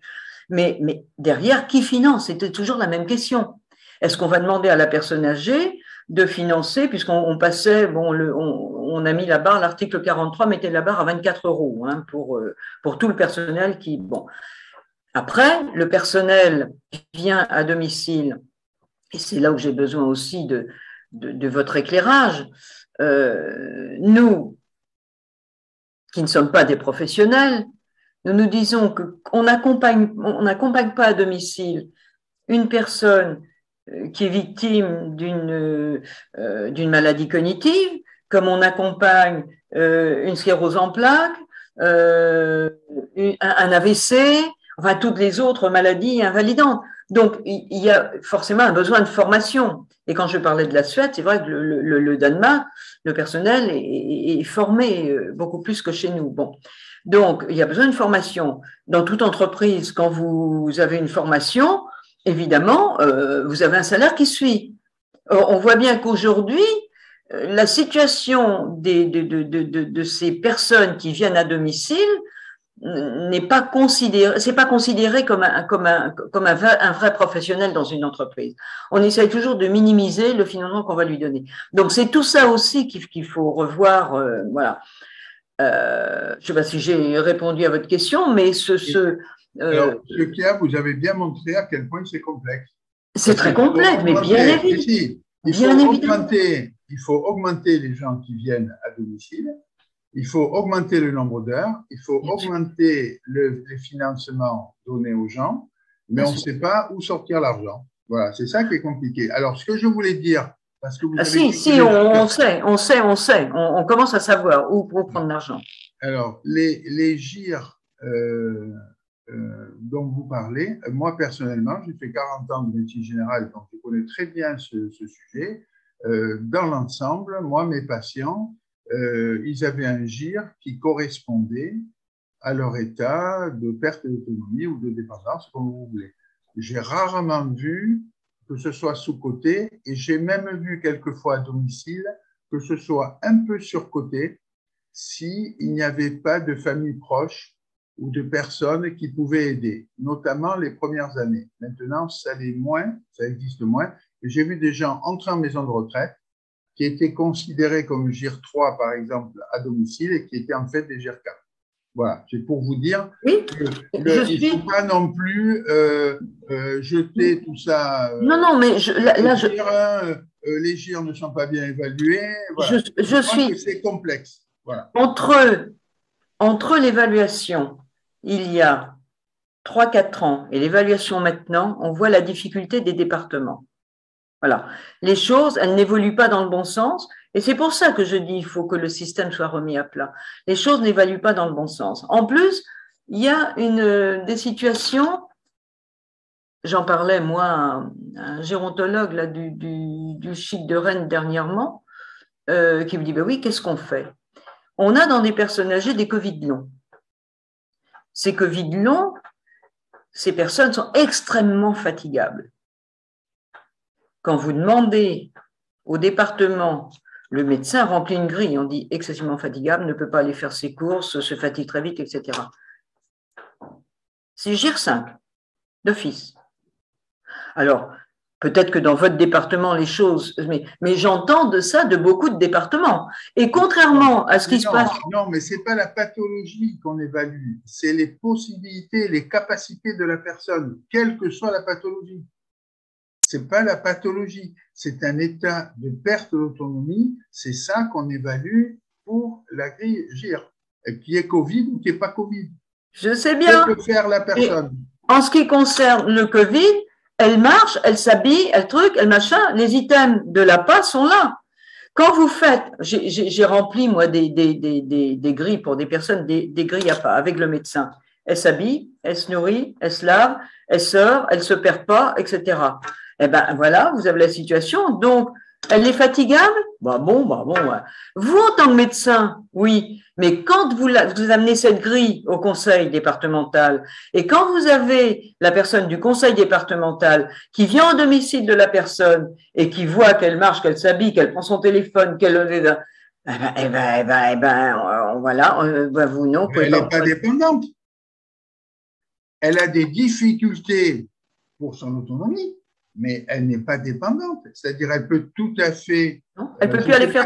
Mais derrière, qui finance? C'était toujours la même question. Est-ce qu'on va demander à la personne âgée de financer, puisqu'on passait, bon, on a mis la barre, l'article 43 mettait la barre à 24 € pour tout le personnel qui, bon. Après, le personnel vient à domicile. Et c'est là où j'ai besoin aussi de votre éclairage. Nous, qui ne sommes pas des professionnels, nous disons qu'on n'accompagne pas à domicile une personne qui est victime d'une maladie cognitive, comme on accompagne une sclérose en plaques, un AVC, enfin toutes les autres maladies invalidantes. Donc, il y a forcément un besoin de formation. Et quand je parlais de la Suède, c'est vrai que le Danemark, le personnel est formé beaucoup plus que chez nous. Bon. Donc, il y a besoin de formation. Dans toute entreprise, quand vous avez une formation, évidemment, vous avez un salaire qui suit. On voit bien qu'aujourd'hui, la situation de ces personnes qui viennent à domicile n'est pas considéré, c'est pas considéré comme un vrai professionnel dans une entreprise. On essaye toujours de minimiser le financement qu'on va lui donner. Donc c'est tout ça aussi qu'il faut revoir. Voilà. Je ne sais pas si j'ai répondu à votre question, mais alors, Kia, vous avez bien montré à quel point c'est complexe. C'est très complexe, mais bien évidemment. Il faut augmenter les gens qui viennent à domicile. Il faut augmenter le nombre d'heures, il faut augmenter les financements donnés aux gens, mais on ne sait pas où sortir l'argent. Voilà, c'est ça qui est compliqué. Alors, ce que je voulais dire, parce que vous avez on sait, on commence à savoir où prendre l'argent. Alors, les GIR dont vous parlez, moi personnellement, j'ai fait 40 ans de médecine générale, donc je connais très bien ce sujet. Dans l'ensemble, moi, mes patients, ils avaient un GIR qui correspondait à leur état de perte d'autonomie ou de dépendance, comme vous voulez. J'ai rarement vu que ce soit sous-coté et j'ai même vu quelquefois à domicile que ce soit un peu surcoté s'il n'y avait pas de famille proche ou de personnes qui pouvaient aider, notamment les premières années. Maintenant, ça l'est moins, ça existe moins. J'ai vu des gens entrer en maison de retraite qui étaient considérés comme GIR 3, par exemple, à domicile, et qui étaient en fait des GIR 4. Voilà, c'est pour vous dire qu'il ne faut pas non plus jeter tout ça. Non, mais les GIR ne sont pas bien évalués. Voilà. C'est complexe. Voilà. Entre entre l'évaluation, il y a 3-4 ans, et l'évaluation maintenant, on voit la difficulté des départements. Voilà. Les choses, elles n'évoluent pas dans le bon sens, et c'est pour ça que je dis qu'il faut que le système soit remis à plat. Les choses n'évoluent pas dans le bon sens. En plus, il y a des situations, j'en parlais moi à un gérontologue là, du CHIC de Rennes dernièrement, qui me dit, ben oui, qu'est-ce qu'on fait? On a dans des personnes âgées des Covid longs. Ces Covid longs, ces personnes sont extrêmement fatigables. Quand vous demandez au département, le médecin remplit une grille, on dit excessivement fatigable, ne peut pas aller faire ses courses, se fatigue très vite, etc. C'est GIR5, d'office. Alors, peut-être que dans votre département, les choses… Mais j'entends de ça de beaucoup de départements. Et contrairement à ce qui se passe… Non, mais ce n'est pas la pathologie qu'on évalue, c'est les possibilités, les capacités de la personne, quelle que soit la pathologie. Ce n'est pas la pathologie, c'est un état de perte d'autonomie, c'est ça qu'on évalue pour la grille GIR, qui est Covid ou qui n'est pas Covid. Je sais bien. Que peut faire la personne? Et en ce qui concerne le Covid, elle marche, elle s'habille, elle truc, elle machin, les items de l'APA sont là. Quand vous faites, j'ai rempli moi des grilles pour des personnes, des grilles APA avec le médecin. Elle s'habille, elle se nourrit, elle se lave, elle sort, elle se perd pas, etc. Eh ben voilà, vous avez la situation. Donc, elle est fatigable? Bon. Vous, en tant que médecin, oui, mais quand vous amenez cette grille au conseil départemental et quand vous avez la personne du conseil départemental qui vient au domicile de la personne et qui voit qu'elle marche, qu'elle s'habille, qu'elle prend son téléphone, voilà, vous non. Elle n'est pas dépendante. Elle a des difficultés pour son autonomie, mais elle n'est pas dépendante. C'est-à-dire, elle peut tout à fait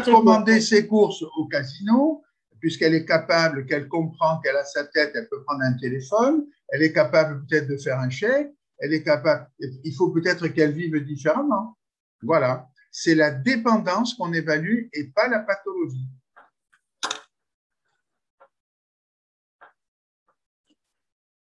commander ses courses au casino, puisqu'elle est capable, qu'elle comprend qu'elle a sa tête, elle peut prendre un téléphone, elle est capable peut-être de faire un chèque, elle est capable, il faut peut-être qu'elle vive différemment. Voilà. C'est la dépendance qu'on évalue et pas la pathologie.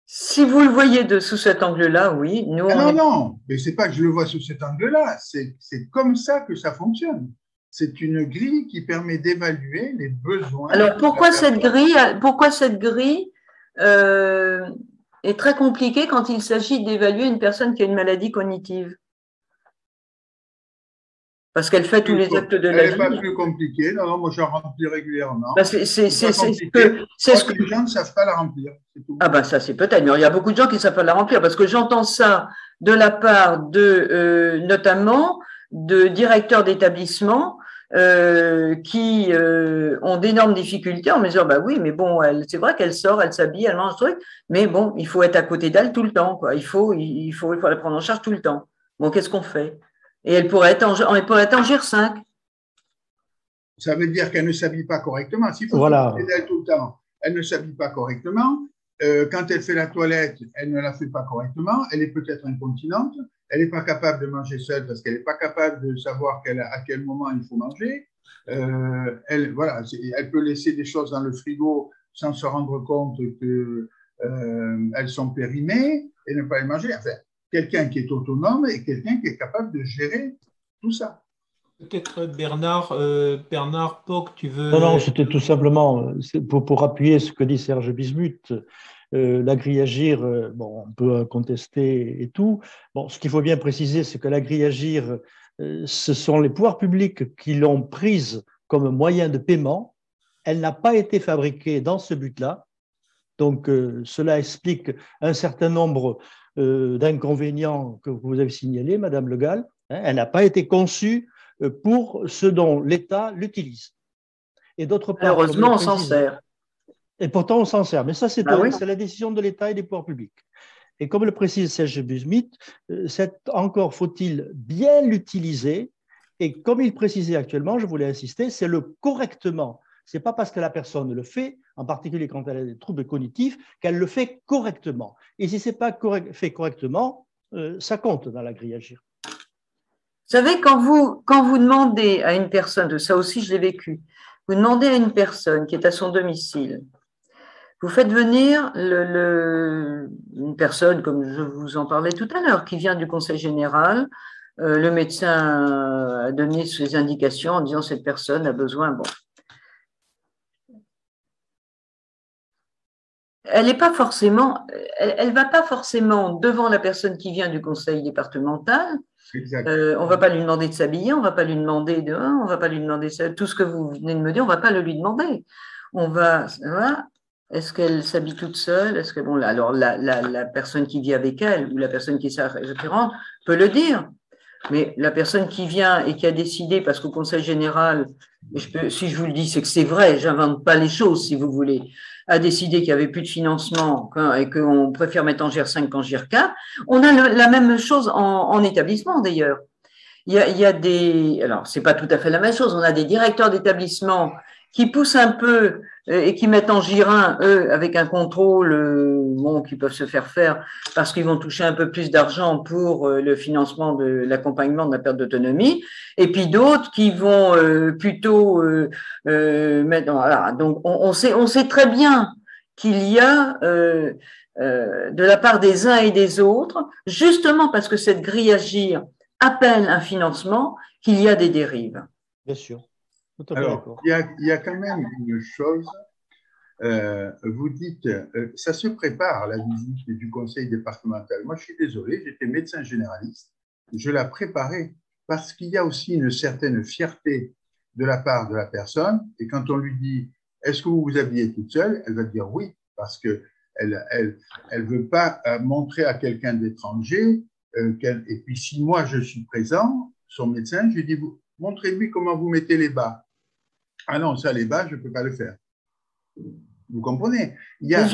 Si vous le voyez sous cet angle-là, oui. Nous, non, mais c'est pas que je le vois sous cet angle-là. C'est comme ça que ça fonctionne. C'est une grille qui permet d'évaluer les besoins. Alors, pourquoi cette grille est très compliquée quand il s'agit d'évaluer une personne qui a une maladie cognitive? Parce qu'elle fait tous les actes de la vie. Elle n'est pas plus compliquée. Non, moi, j'en remplis régulièrement. C'est ce que les gens ne savent pas la remplir. Ah ben ça, c'est peut-être. Mais il y a beaucoup de gens qui ne savent pas la remplir parce que j'entends ça de la part de, notamment, de directeurs d'établissements qui ont d'énormes difficultés en me disant, bah oui, mais bon, c'est vrai qu'elle sort, elle s'habille, elle mange un truc, mais bon, il faut être à côté d'elle tout le temps, quoi. Il faut la prendre en charge tout le temps. Bon, qu'est-ce qu'on fait? Et elle pourrait être en GIR5. Ça veut dire qu'elle ne s'habille pas correctement. S'il faut s'occuper d'elle tout le temps, elle ne s'habille pas correctement. Quand elle fait la toilette, elle ne la fait pas correctement. Elle est peut-être incontinente. Elle n'est pas capable de manger seule parce qu'elle n'est pas capable de savoir à quel moment il faut manger. Elle peut laisser des choses dans le frigo sans se rendre compte qu'elles sont périmées et ne pas les manger. Enfin, quelqu'un qui est autonome et quelqu'un qui est capable de gérer tout ça. Peut-être Bernard Poc, tu veux… Non, c'était tout simplement pour appuyer ce que dit Serge Bismuth. La grille Agir, on peut contester et tout. Bon, ce qu'il faut bien préciser, c'est que la grille Agir, ce sont les pouvoirs publics qui l'ont prise comme moyen de paiement. Elle n'a pas été fabriquée dans ce but-là. Donc, cela explique un certain nombre d'inconvénients que vous avez signalés, Madame Le Gall. Elle n'a pas été conçue pour ce dont l'État l'utilise. Et d'autre part, malheureusement, on s'en sert. Et pourtant, on s'en sert. Mais ça, c'est oui. La décision de l'État et des pouvoirs publics. Et comme le précise Serge Bismuth, encore faut-il bien l'utiliser. Et comme il précisait actuellement, je voulais insister, c'est le correctement. Ce n'est pas parce que la personne le fait, en particulier quand elle a des troubles cognitifs, qu'elle le fait correctement. Et si ce n'est pas fait correctement, ça compte dans la grille Agir. Vous savez, quand vous demandez à une personne, ça aussi je l'ai vécu, vous demandez à une personne qui est à son domicile, vous faites venir une personne, comme je vous en parlais tout à l'heure, qui vient du Conseil général. Le médecin a donné ses indications en disant cette personne a besoin. Bon. Elle n'est pas forcément, elle va pas forcément devant la personne qui vient du conseil départemental. On va pas lui demander de s'habiller, on va pas lui demander on va pas lui demander tout ce que vous venez de me dire, on va pas le lui demander. On va, voilà. Est-ce qu'elle s'habille toute seule? Est-ce que bon, alors la personne qui vit avec elle ou la personne qui est sa référente peut le dire. Mais la personne qui vient et qui a décidé, parce qu'au Conseil général, si je vous le dis, c'est que c'est vrai, j'invente pas les choses, si vous voulez, a décidé qu'il n'y avait plus de financement et qu'on préfère mettre en GR5 qu'en GR4. On a la même chose en établissement, d'ailleurs. Il y a des, alors c'est pas tout à fait la même chose. On a des directeurs d'établissement qui poussent un peu et qui mettent en girin, eux, avec un contrôle, qui peuvent se faire parce qu'ils vont toucher un peu plus d'argent pour le financement de l'accompagnement de la perte d'autonomie, et puis d'autres qui vont plutôt mettre. Voilà. Donc, on sait très bien qu'il y a de la part des uns et des autres, justement parce que cette grille Agir appelle un financement, qu'il y a des dérives. Bien sûr. Alors, il y a quand même une chose, vous dites, ça se prépare, la visite du conseil départemental. Moi, je suis désolé, j'étais médecin généraliste, je la préparais parce qu'il y a aussi une certaine fierté de la part de la personne, et quand on lui dit, est-ce que vous vous habillez toute seule, elle va dire oui, parce qu'elle ne veut pas montrer à quelqu'un d'étranger, et puis si moi je suis présent, son médecin, je lui dis, montrez-lui comment vous mettez les bas. Ah non, ça, les bas, je ne peux pas le faire. Vous comprenez? Il y a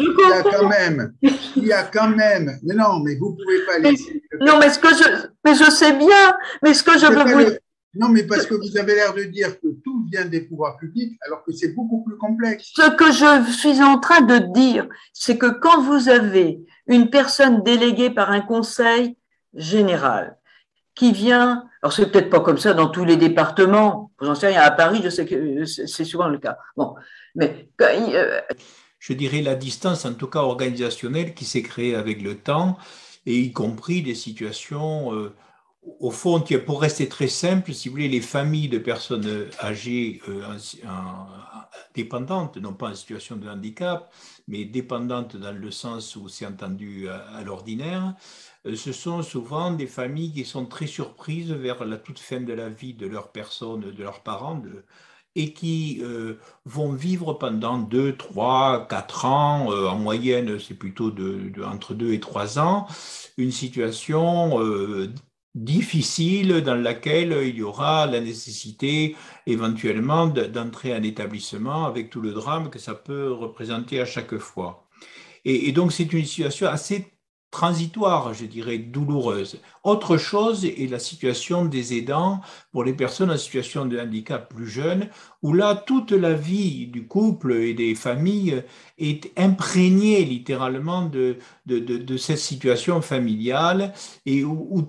quand même, mais non, mais vous ne pouvez pas laisser. Non, mais je sais bien, mais ce que je veux vous dire. Non, mais parce que vous avez l'air de dire que tout vient des pouvoirs publics, alors que c'est beaucoup plus complexe. Ce que je suis en train de dire, c'est que quand vous avez une personne déléguée par un conseil général, qui vient, alors c'est peut-être pas comme ça dans tous les départements, j'en sais rien, à Paris, je sais que c'est souvent le cas. Bon, mais je dirais la distance, en tout cas organisationnelle, qui s'est créée avec le temps, et y compris des situations, au fond, pour rester très simple, si vous voulez, les familles de personnes âgées dépendantes, non pas en situation de handicap, mais dépendantes dans le sens où c'est entendu à l'ordinaire, ce sont souvent des familles qui sont très surprises vers la toute fin de la vie de leur personne, de leurs parents, et qui vont vivre pendant 2, 3, 4 ans, en moyenne c'est plutôt entre 2 et 3 ans, une situation difficile dans laquelle il y aura la nécessité éventuellement d'entrer en établissement avec tout le drame que ça peut représenter à chaque fois. Et donc c'est une situation assez transitoire, je dirais, douloureuse. Autre chose est la situation des aidants pour les personnes en situation de handicap plus jeunes, où là, toute la vie du couple et des familles est imprégnée littéralement de cette situation familiale, et où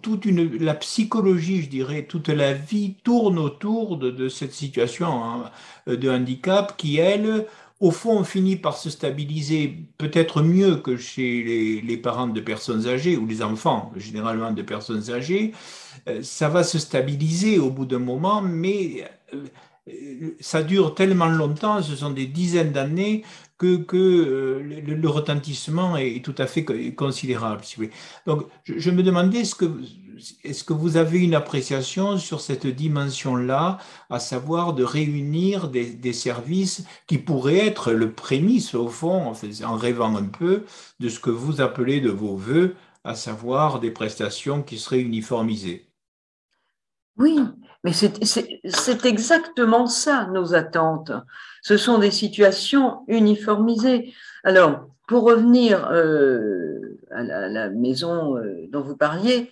la psychologie, je dirais, toute la vie tourne autour de cette situation de handicap qui, elle, au fond, on finit par se stabiliser peut-être mieux que chez les parents de personnes âgées ou les enfants, généralement de personnes âgées. Ça va se stabiliser au bout d'un moment, mais ça dure tellement longtemps, ce sont des dizaines d'années, que le retentissement est tout à fait considérable. Si vous voulez. Donc, je me demandais, est-ce que vous avez une appréciation sur cette dimension-là, à savoir de réunir des services qui pourraient être le prémisse, au fond, en rêvant un peu, de ce que vous appelez de vos voeux, à savoir des prestations qui seraient uniformisées? Oui, mais c'est exactement ça, nos attentes. Ce sont des situations uniformisées. Alors, pour revenir à la maison dont vous parliez,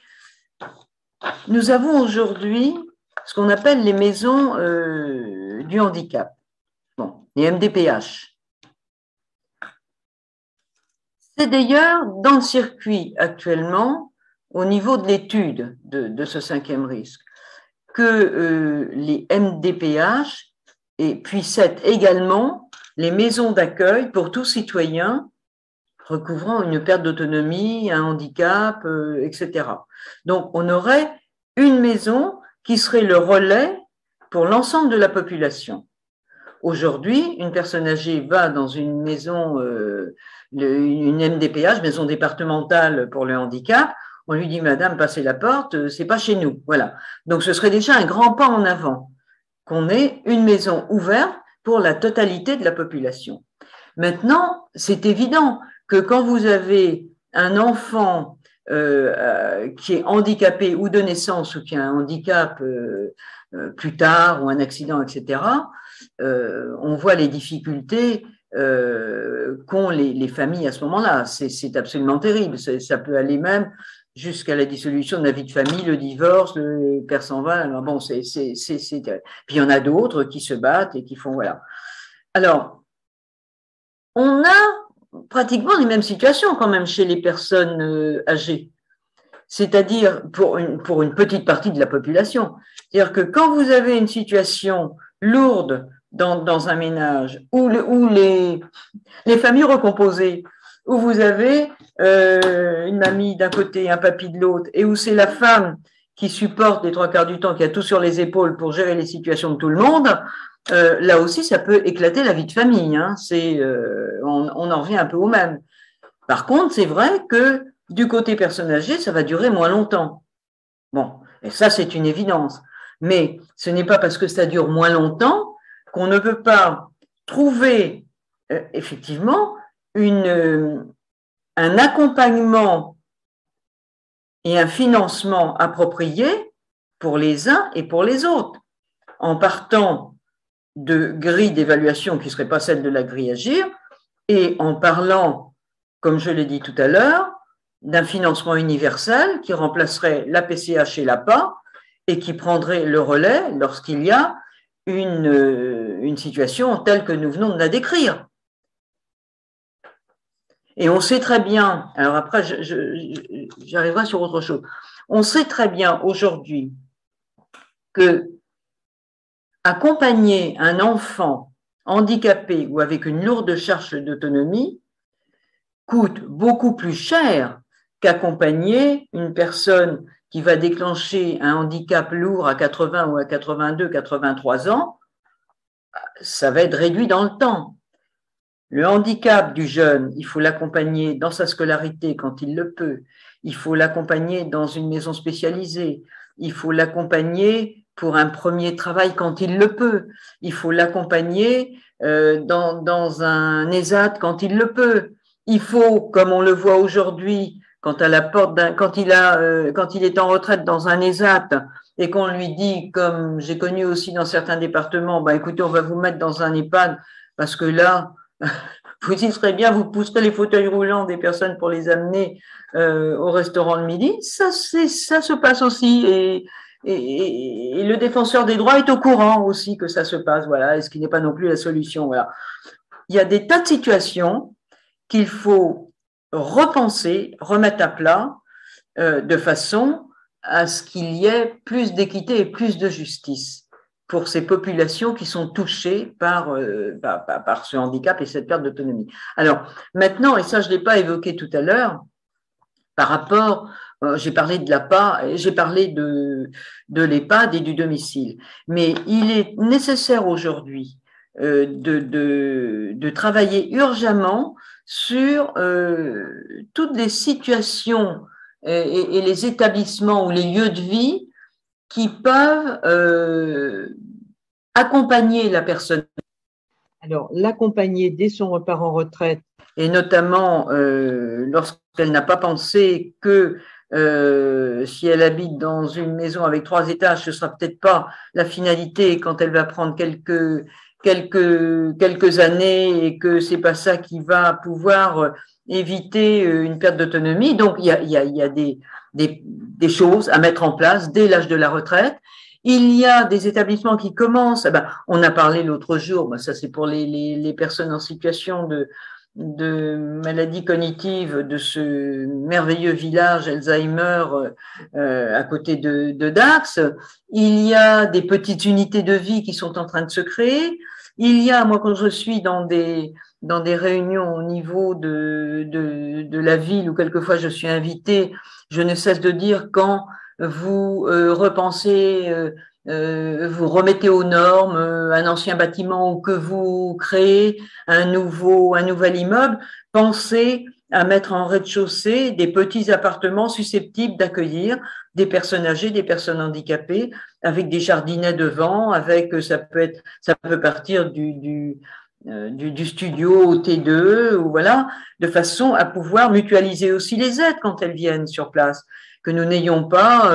nous avons aujourd'hui ce qu'on appelle les maisons du handicap, bon, les MDPH. C'est d'ailleurs dans le circuit actuellement, au niveau de l'étude de ce 5e risque, que les MDPH puissent être également les maisons d'accueil pour tout citoyen recouvrant une perte d'autonomie, un handicap, etc. Donc, on aurait une maison qui serait le relais pour l'ensemble de la population. Aujourd'hui, une personne âgée va dans une maison, une MDPH, maison départementale pour le handicap, on lui dit, madame, passez la porte, c'est pas chez nous. Voilà. Donc, ce serait déjà un grand pas en avant qu'on ait une maison ouverte pour la totalité de la population. Maintenant, c'est évident que quand vous avez un enfant qui est handicapé ou de naissance ou qui a un handicap plus tard ou un accident, etc., on voit les difficultés qu'ont les familles à ce moment-là. C'est absolument terrible. Ça peut aller même jusqu'à la dissolution de la vie de famille, le divorce, le père s'en va. Alors bon, c'est terrible. Puis il y en a d'autres qui se battent et qui font voilà. Alors, on a pratiquement les mêmes situations quand même chez les personnes âgées, c'est-à-dire pour une petite partie de la population. C'est-à-dire que quand vous avez une situation lourde dans un ménage ou les familles recomposées, où vous avez une mamie d'un côté, un papy de l'autre, et où c'est la femme qui supporte les 3/4 du temps, qui a tout sur les épaules pour gérer les situations de tout le monde, là aussi, ça peut éclater la vie de famille. Hein. On en revient un peu au même. Par contre, c'est vrai que du côté personne âgée, ça va durer moins longtemps. Bon, et ça, c'est une évidence. Mais ce n'est pas parce que ça dure moins longtemps qu'on ne peut pas trouver effectivement un accompagnement et un financement approprié pour les uns et pour les autres, en partant de grilles d'évaluation qui ne seraient pas celles de la grille Agir et en parlant, comme je l'ai dit tout à l'heure, d'un financement universel qui remplacerait la PCH et l'APA et qui prendrait le relais lorsqu'il y a une situation telle que nous venons de la décrire. Et on sait très bien, alors après j'arriverai sur autre chose, on sait très bien aujourd'hui que accompagner un enfant handicapé ou avec une lourde charge d'autonomie coûte beaucoup plus cher qu'accompagner une personne qui va déclencher un handicap lourd à 80 ou à 82, 83 ans. Ça va être réduit dans le temps. Le handicap du jeune, il faut l'accompagner dans sa scolarité quand il le peut. Il faut l'accompagner dans une maison spécialisée. Il faut l'accompagner pour un premier travail quand il le peut. Il faut l'accompagner dans un ESAT quand il le peut. Il faut, comme on le voit aujourd'hui, quand il est en retraite dans un ESAT et qu'on lui dit, comme j'ai connu aussi dans certains départements, bah écoutez, on va vous mettre dans un EHPAD parce que là, vous y serez bien, vous pousserez les fauteuils roulants des personnes pour les amener au restaurant le midi. Ça se passe aussi et le défenseur des droits est au courant aussi que ça se passe, voilà, et ce qui n'est pas non plus la solution, voilà. Il y a des tas de situations qu'il faut repenser, remettre à plat, de façon à ce qu'il y ait plus d'équité et plus de justice pour ces populations qui sont touchées par ce handicap et cette perte d'autonomie. Alors, maintenant, et ça je ne l'ai pas évoqué tout à l'heure, par rapport, j'ai parlé de l'APA, j'ai parlé de l'EHPAD et du domicile, mais il est nécessaire aujourd'hui de travailler urgemment sur toutes les situations et les établissements ou les lieux de vie qui peuvent accompagner la personne. Alors, l'accompagner dès son départ en retraite, et notamment lorsqu'elle n'a pas pensé que si elle habite dans une maison avec 3 étages, ce sera peut-être pas la finalité quand elle va prendre quelques années et que c'est pas ça qui va pouvoir éviter une perte d'autonomie. Donc, il y a des choses à mettre en place dès l'âge de la retraite. Il y a des établissements qui commencent, on a parlé l'autre jour, ça c'est pour les personnes en situation de maladie cognitive de ce merveilleux village Alzheimer à côté de Dax. Il y a des petites unités de vie qui sont en train de se créer. Il y a, moi, quand je suis dans des réunions au niveau de la ville, où quelquefois je suis invitée, je ne cesse de dire quand vous repensez, vous remettez aux normes un ancien bâtiment ou que vous créez un nouvel immeuble, pensez à mettre en rez-de-chaussée des petits appartements susceptibles d'accueillir des personnes âgées, des personnes handicapées, avec des jardinets devant, avec ça peut partir du studio au T2 ou voilà, de façon à pouvoir mutualiser aussi les aides quand elles viennent sur place, que nous n'ayons pas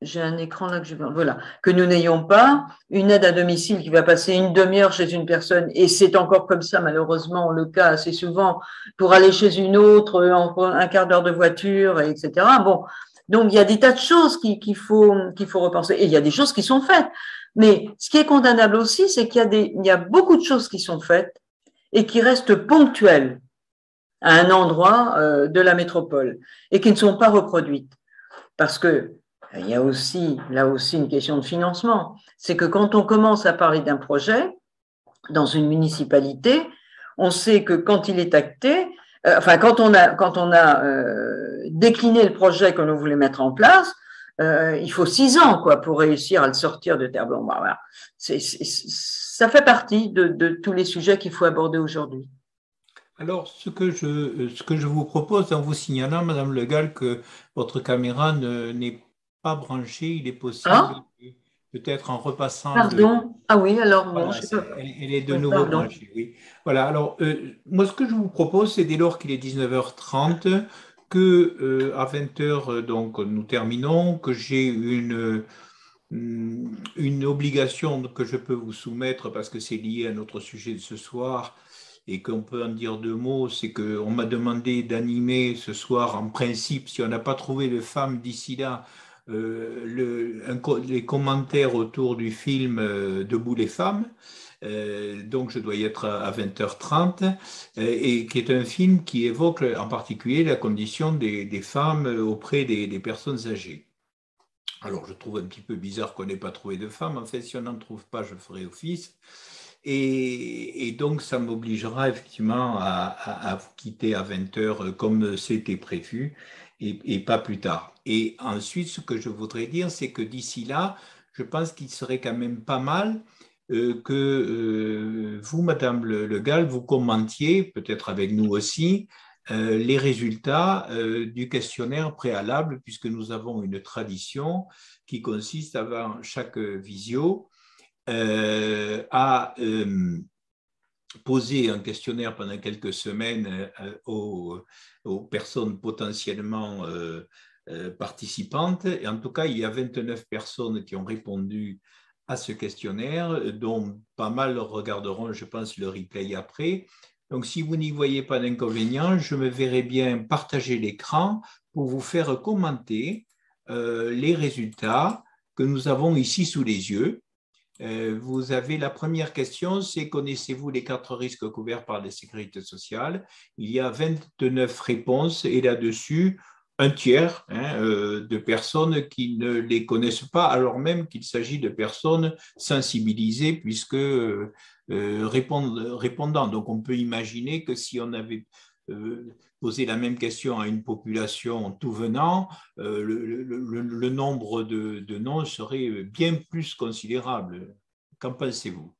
j'ai un écran là que je voilà, que nous n'ayons pas une aide à domicile qui va passer une demi-heure chez une personne, et c'est encore comme ça malheureusement le cas assez souvent, pour aller chez une autre un quart d'heure de voiture, etc. Bon, donc il y a des tas de choses qu'il faut repenser, et il y a des choses qui sont faites. Mais ce qui est condamnable aussi, c'est qu'il y a beaucoup de choses qui sont faites et qui restent ponctuelles à un endroit de la métropole et qui ne sont pas reproduites. Parce que il y a aussi, là aussi, une question de financement. C'est que quand on commence à parler d'un projet dans une municipalité, on sait que quand il est acté, quand on a décliné le projet que l'on voulait mettre en place, il faut 6 ans quoi pour réussir à le sortir de terre. Bon, voilà. Ça fait partie de tous les sujets qu'il faut aborder aujourd'hui. Alors, ce que je vous propose en vous signalant, Madame Le Gall, que votre caméra n'est pas branchée, il est possible, peut-être en repassant. Pardon. Ah oui, alors bon, voilà, elle est de nouveau branchée. Oui. Voilà. Alors, moi, ce que je vous propose, c'est dès lors qu'il est 19h30, que à 20h, donc nous terminons, que j'ai une obligation que je peux vous soumettre parce que c'est lié à notre sujet de ce soir et qu'on peut en dire 2 mots, c'est qu'on m'a demandé d'animer ce soir, en principe, si on n'a pas trouvé de femme d'ici là, les commentaires autour du film Debout les femmes. Donc je dois y être à 20h30, et qui est un film qui évoque en particulier la condition des femmes auprès des personnes âgées. Alors je trouve un petit peu bizarre qu'on n'ait pas trouvé de femmes. En fait, si on n'en trouve pas, je ferai office. Et donc, ça m'obligera effectivement à vous quitter à 20h comme c'était prévu et pas plus tard. Et ensuite, ce que je voudrais dire, c'est que d'ici là, je pense qu'il serait quand même pas mal que vous, Madame Le Gall, vous commentiez, peut-être avec nous aussi, les résultats du questionnaire préalable, puisque nous avons une tradition qui consiste avant chaque visio à poser un questionnaire pendant quelques semaines aux personnes potentiellement participantes. Et en tout cas, il y a 29 personnes qui ont répondu à ce questionnaire, dont pas mal regarderont, je pense, le replay après. Donc, si vous n'y voyez pas d'inconvénient, je me verrai bien partager l'écran pour vous faire commenter les résultats que nous avons ici sous les yeux. Vous avez la première question, c'est connaissez-vous les 4 risques couverts par la sécurité sociale? Il y a 29 réponses et là-dessus, un tiers de personnes qui ne les connaissent pas, alors même qu'il s'agit de personnes sensibilisées puisque répondant. Donc on peut imaginer que si on avait poser la même question à une population tout venant, le nombre de noms serait bien plus considérable. Qu'en pensez-vous?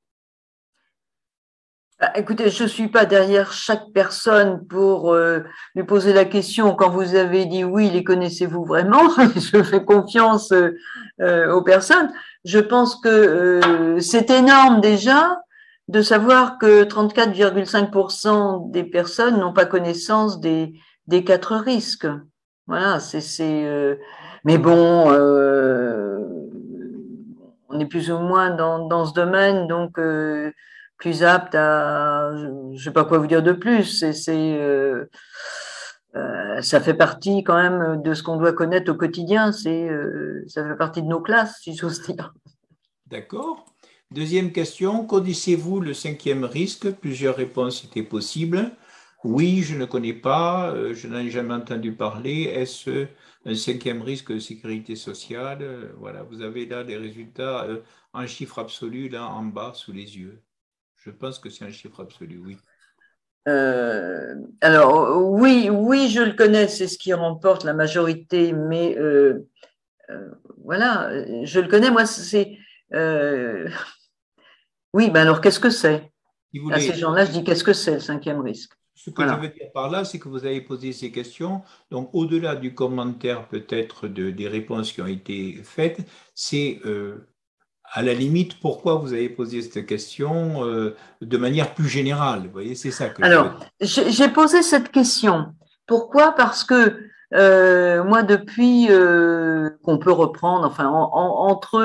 Écoutez, je ne suis pas derrière chaque personne pour lui poser la question. Quand vous avez dit oui, les connaissez-vous vraiment? Je fais confiance aux personnes. Je pense que c'est énorme déjà de savoir que 34,5% des personnes n'ont pas connaissance des 4 risques. Voilà, mais bon, on est plus ou moins dans ce domaine, donc plus apte à, je ne sais pas quoi vous dire de plus. Ça fait partie quand même de ce qu'on doit connaître au quotidien. Ça fait partie de nos classes, si j'ose dire. D'accord. Deuxième question, connaissez-vous le 5e risque? Plusieurs réponses étaient possibles. Oui, je ne connais pas, je n'en ai jamais entendu parler. Est-ce un cinquième risque de sécurité sociale? Voilà, vous avez là les résultats en chiffre absolu, là en bas, sous les yeux. Je pense que c'est un chiffre absolu, oui. Alors, oui, oui, je le connais, c'est ce qui remporte la majorité, mais voilà, je le connais, moi, c'est. Oui, ben alors qu'est-ce que c'est? Si vous À ces voulez, gens-là, je dis qu'est-ce que c'est le cinquième risque? ce que je Voilà. veux dire par là, c'est que vous avez posé ces questions. Donc, au-delà du commentaire peut-être des réponses qui ont été faites, c'est à la limite pourquoi vous avez posé cette question de manière plus générale. Vous voyez, c'est ça que je veux Alors, dire. j'ai posé cette question. Pourquoi? Parce que moi, depuis qu'on peut reprendre, enfin, entre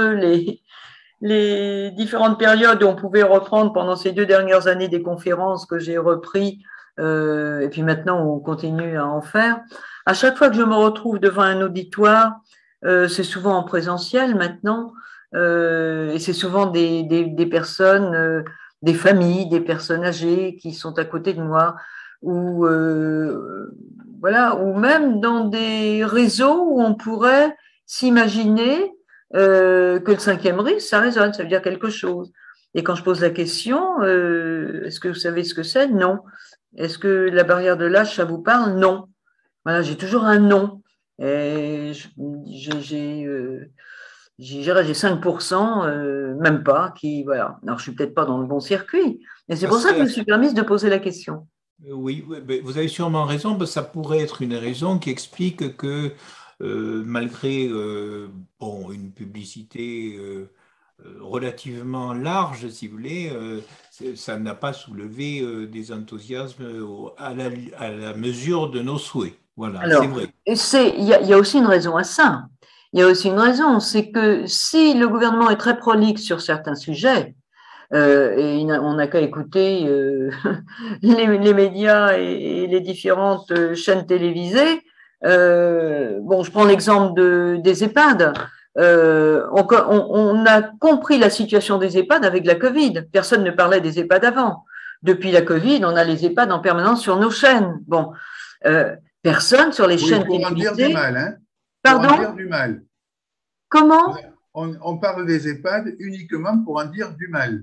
les différentes périodes où on pouvait reprendre pendant ces 2 dernières années des conférences que j'ai repris, et puis maintenant on continue à en faire, à chaque fois que je me retrouve devant un auditoire, c'est souvent en présentiel maintenant, et c'est souvent des personnes, des familles, des personnes âgées qui sont à côté de moi, ou voilà, ou même dans des réseaux où on pourrait s'imaginer que le cinquième risque, ça résonne, ça veut dire quelque chose. Et quand je pose la question, est-ce que vous savez ce que c'est? Non. Est-ce que la barrière de l'âge, ça vous parle? Non. Voilà, j'ai toujours un non. Et j'ai 5%, même pas, qui, voilà. Alors, je suis peut-être pas dans le bon circuit. Et c'est Ça pour ça que serait je me suis permise de poser la question. Oui, oui, ben, vous avez sûrement raison, parce que ça pourrait être une raison qui explique que malgré bon, une publicité relativement large, si vous voulez, ça n'a pas soulevé des enthousiasmes à la mesure de nos souhaits. Voilà, c'est Alors, vrai. il y a aussi une raison à ça. Il y a aussi une raison, c'est que si le gouvernement est très prolixe sur certains sujets, et on n'a qu'à écouter les médias et les différentes chaînes télévisées. Bon, je prends l'exemple des EHPAD. On a compris la situation des EHPAD avec la Covid. Personne ne parlait des EHPAD avant. Depuis la Covid, on a les EHPAD en permanence sur nos chaînes. Bon, personne sur les Oui, chaînes pour en dire du télévisées. mal, hein. Pour en dire Pardon? du mal. Comment? On parle des EHPAD uniquement pour en dire du mal.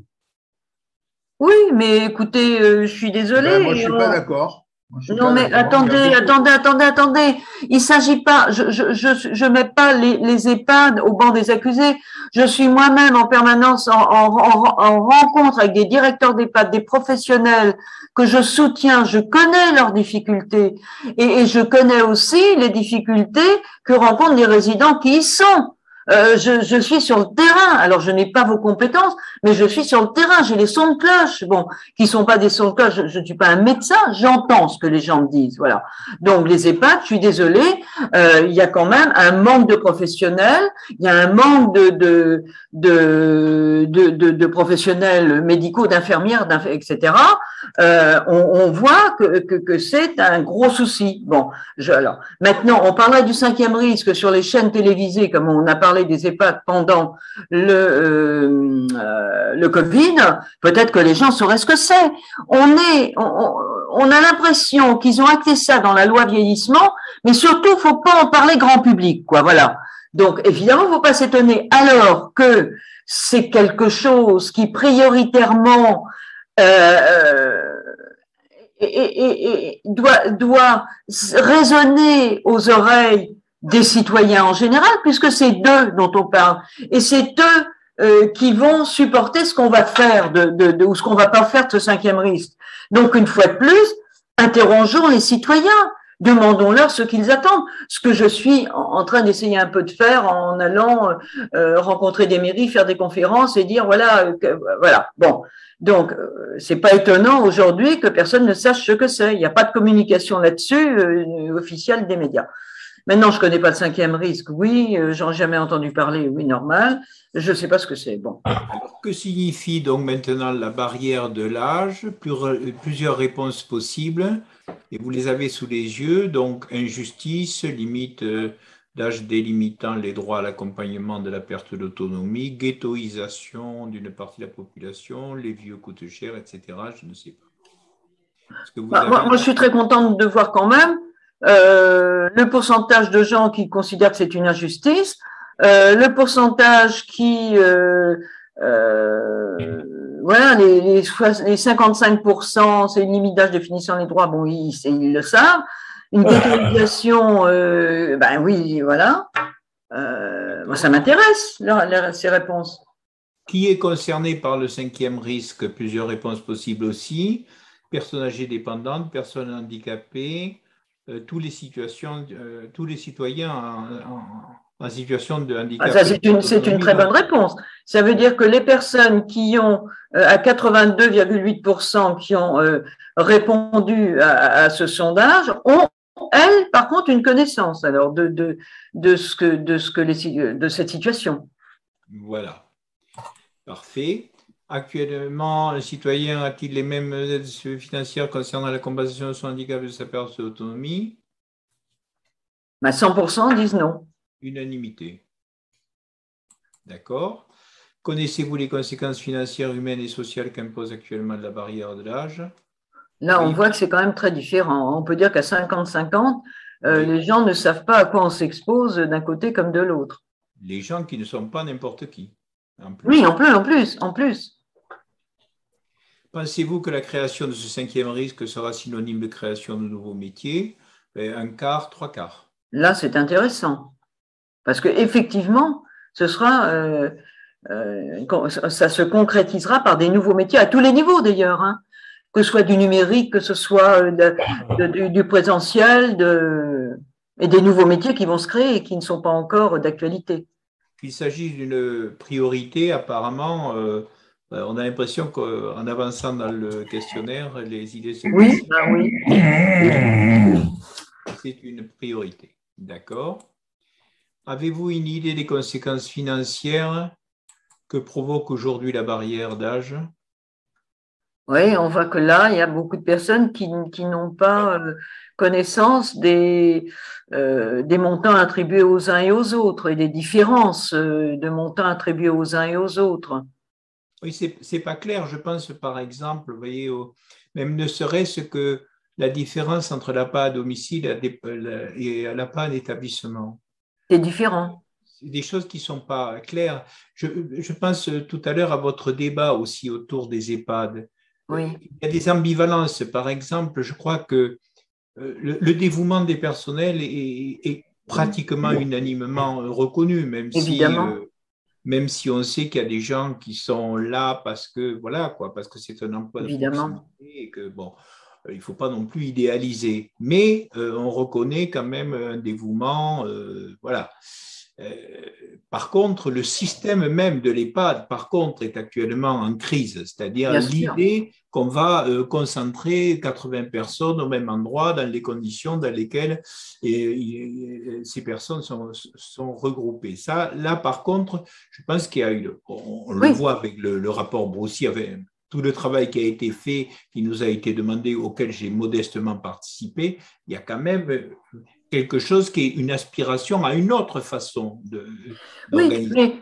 Oui, mais écoutez, je suis Eh ben, moi, je désolée. ne suis pas d'accord. Moi, je suis Non, pas mais d'accord. Il y a attendez, beaucoup. attendez, attendez, attendez. Il s'agit pas, je mets pas les EHPAD au banc des accusés. Je suis moi-même en permanence en rencontre avec des directeurs d'EHPAD, des professionnels que je soutiens. Je connais leurs difficultés et je connais aussi les difficultés que rencontrent les résidents qui y sont. Je suis sur le terrain. Alors, je n'ai pas vos compétences, mais je suis sur le terrain. J'ai les sons de cloche. Bon, qui sont pas des sons de cloche. Je ne suis pas un médecin. J'entends ce que les gens me disent. Voilà. Donc, les EHPAD, je suis désolée, il y a quand même un manque de professionnels. Il y a un manque de professionnels médicaux, d'infirmières, etc. On voit que c'est un gros souci. Bon, alors, maintenant, on parlerait du cinquième risque sur les chaînes télévisées, comme on a parlé des EHPAD pendant le Covid. Peut-être que les gens sauraient ce que c'est. On a l'impression qu'ils ont acté ça dans la loi vieillissement, mais surtout, faut pas en parler grand public, quoi. Voilà. Donc, évidemment, faut pas s'étonner. Alors que c'est quelque chose qui prioritairement euh, doit résonner aux oreilles des citoyens en général, puisque c'est d'eux dont on parle. Et c'est eux qui vont supporter ce qu'on va faire ou ce qu'on va pas faire de ce cinquième risque. Donc, une fois de plus, interrogeons les citoyens. Demandons-leur ce qu'ils attendent. Ce que je suis en train d'essayer un peu de faire en allant rencontrer des mairies, faire des conférences et dire voilà, voilà. Bon, donc c'est pas étonnant aujourd'hui que personne ne sache ce que c'est. Il n'y a pas de communication là-dessus officielle des médias. Maintenant, je connais pas le cinquième risque. Oui, j'en ai jamais entendu parler. Oui, normal. Je sais pas ce que c'est. Bon. Alors, que signifie donc maintenant la barrière de l'âge? Plusieurs réponses possibles, et vous les avez sous les yeux. Donc, injustice, limite d'âge délimitant les droits à l'accompagnement de la perte d'autonomie, ghettoisation d'une partie de la population, les vieux coûtent cher, etc. Je ne sais pas. Moi, je suis très contente de voir quand même le pourcentage de gens qui considèrent que c'est une injustice, le pourcentage qui, voilà, les 55%, c'est une limite d'âge définissant les droits, bon, ils le savent. Une catégorisation, ben oui, voilà. Moi, ça m'intéresse, ces réponses. Qui est concerné par le 5e risque? Plusieurs réponses possibles aussi. Personnes âgées dépendantes, personnes handicapées, tous les citoyens en situation de handicap. Ça, c'est une très bonne réponse. Ça veut dire que les personnes qui ont, à 82,8%, qui ont répondu à ce sondage, ont, elles, par contre, une connaissance alors de cette situation. Voilà. Parfait. Actuellement, le citoyen a-t-il les mêmes aides financières concernant la compensation de son handicap et de sa perte d'autonomie? 100% disent non. Unanimité. D'accord. Connaissez-vous les conséquences financières, humaines et sociales qu'impose actuellement la barrière de l'âge? Là, on voit que c'est quand même très différent. On peut dire qu'à 50-50, les gens ne savent pas à quoi on s'expose d'un côté comme de l'autre. Les gens qui ne sont pas n'importe qui. Oui, en plus. Pensez-vous que la création de ce 5e risque sera synonyme de création de nouveaux métiers? Un quart, 3/4. Là, c'est intéressant. Parce qu'effectivement, ce sera, ça se concrétisera par des nouveaux métiers à tous les niveaux d'ailleurs, hein, que ce soit du numérique, que ce soit du présentiel, et des nouveaux métiers qui vont se créer et qui ne sont pas encore d'actualité. Il s'agit d'une priorité, apparemment. On a l'impression qu'en avançant dans le questionnaire, les idées se oui, oui. C'est une priorité. D'accord. Avez-vous une idée des conséquences financières que provoque aujourd'hui la barrière d'âge? Oui, on voit que là, il y a beaucoup de personnes qui n'ont pas connaissance des montants attribués aux uns et aux autres et des différences de montants attribués aux uns et aux autres. Oui, c'est pas clair. Je pense, par exemple, vous voyez, même ne serait-ce que la différence entre l'APA à domicile et l'APA en établissement. C'est différent. C'est des choses qui ne sont pas claires. Je pense tout à l'heure à votre débat aussi autour des EHPAD. Oui. Il y a des ambivalences. Par exemple, je crois que le dévouement des personnels est pratiquement unanimement reconnu, même si on sait qu'il y a des gens qui sont là parce que voilà quoi, parce que c'est un emploi de proximité et que bon, il ne faut pas non plus idéaliser. Mais on reconnaît quand même un dévouement, voilà. Par contre, le système même de l'EHPAD, par contre, est actuellement en crise. C'est-à-dire l'idée qu'on va concentrer 80 personnes au même endroit dans les conditions dans lesquelles ces personnes sont regroupées. Ça, là, par contre, je pense qu'il y a eu, on le voit avec le rapport Broussi, avec tout le travail qui a été fait, qui nous a été demandé, auquel j'ai modestement participé, il y a quand même quelque chose qui est une aspiration à une autre façon d'organiser. Oui, mais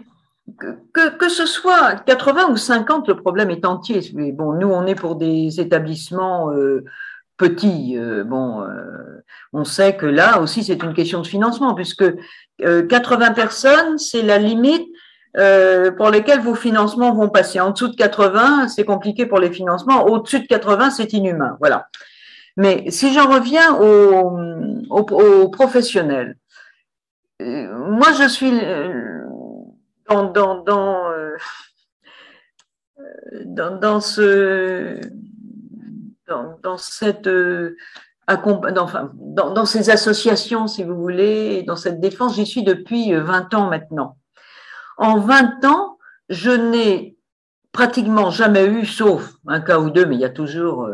que ce soit 80 ou 50, le problème est entier. Bon, nous, on est pour des établissements petits. On sait que là aussi, c'est une question de financement, puisque 80 personnes, c'est la limite pour lesquelles vos financements vont passer. En dessous de 80, c'est compliqué pour les financements. Au-dessus de 80, c'est inhumain. Voilà. Mais si j'en reviens aux professionnels, moi je suis dans ces associations, si vous voulez, dans cette défense, j'y suis depuis 20 ans maintenant. En 20 ans, je n'ai pratiquement jamais eu, sauf un cas ou deux, mais il y a toujours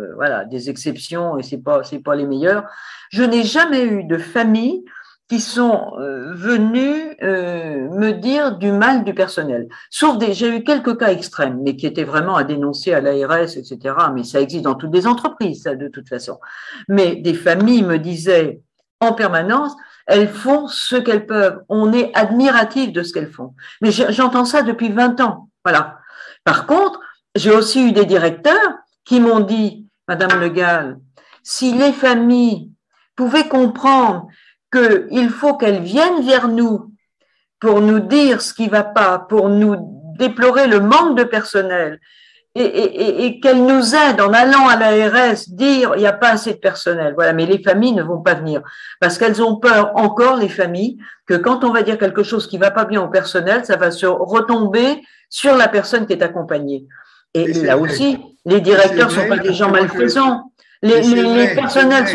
des exceptions et c'est pas les meilleurs. Je n'ai jamais eu de famille qui sont venus me dire du mal du personnel. Sauf j'ai eu quelques cas extrêmes, mais qui étaient vraiment à dénoncer à l'ARS, etc. Mais ça existe dans toutes les entreprises, ça, de toute façon. Mais des familles me disaient en permanence, elles font ce qu'elles peuvent. On est admiratif de ce qu'elles font. Mais j'entends ça depuis 20 ans. Voilà. Par contre, j'ai aussi eu des directeurs qui m'ont dit Madame Le Gall, si les familles pouvaient comprendre qu'il faut qu'elles viennent vers nous pour nous dire ce qui ne va pas, pour nous déplorer le manque de personnel, et qu'elles nous aident en allant à l'ARS dire il n'y a pas assez de personnel. Voilà, mais les familles ne vont pas venir parce qu'elles ont peur encore, les familles, que quand on va dire quelque chose qui ne va pas bien au personnel, ça va se retomber sur la personne qui est accompagnée. Et là aussi, les directeurs ne sont pas des gens malfaisants. Les personnels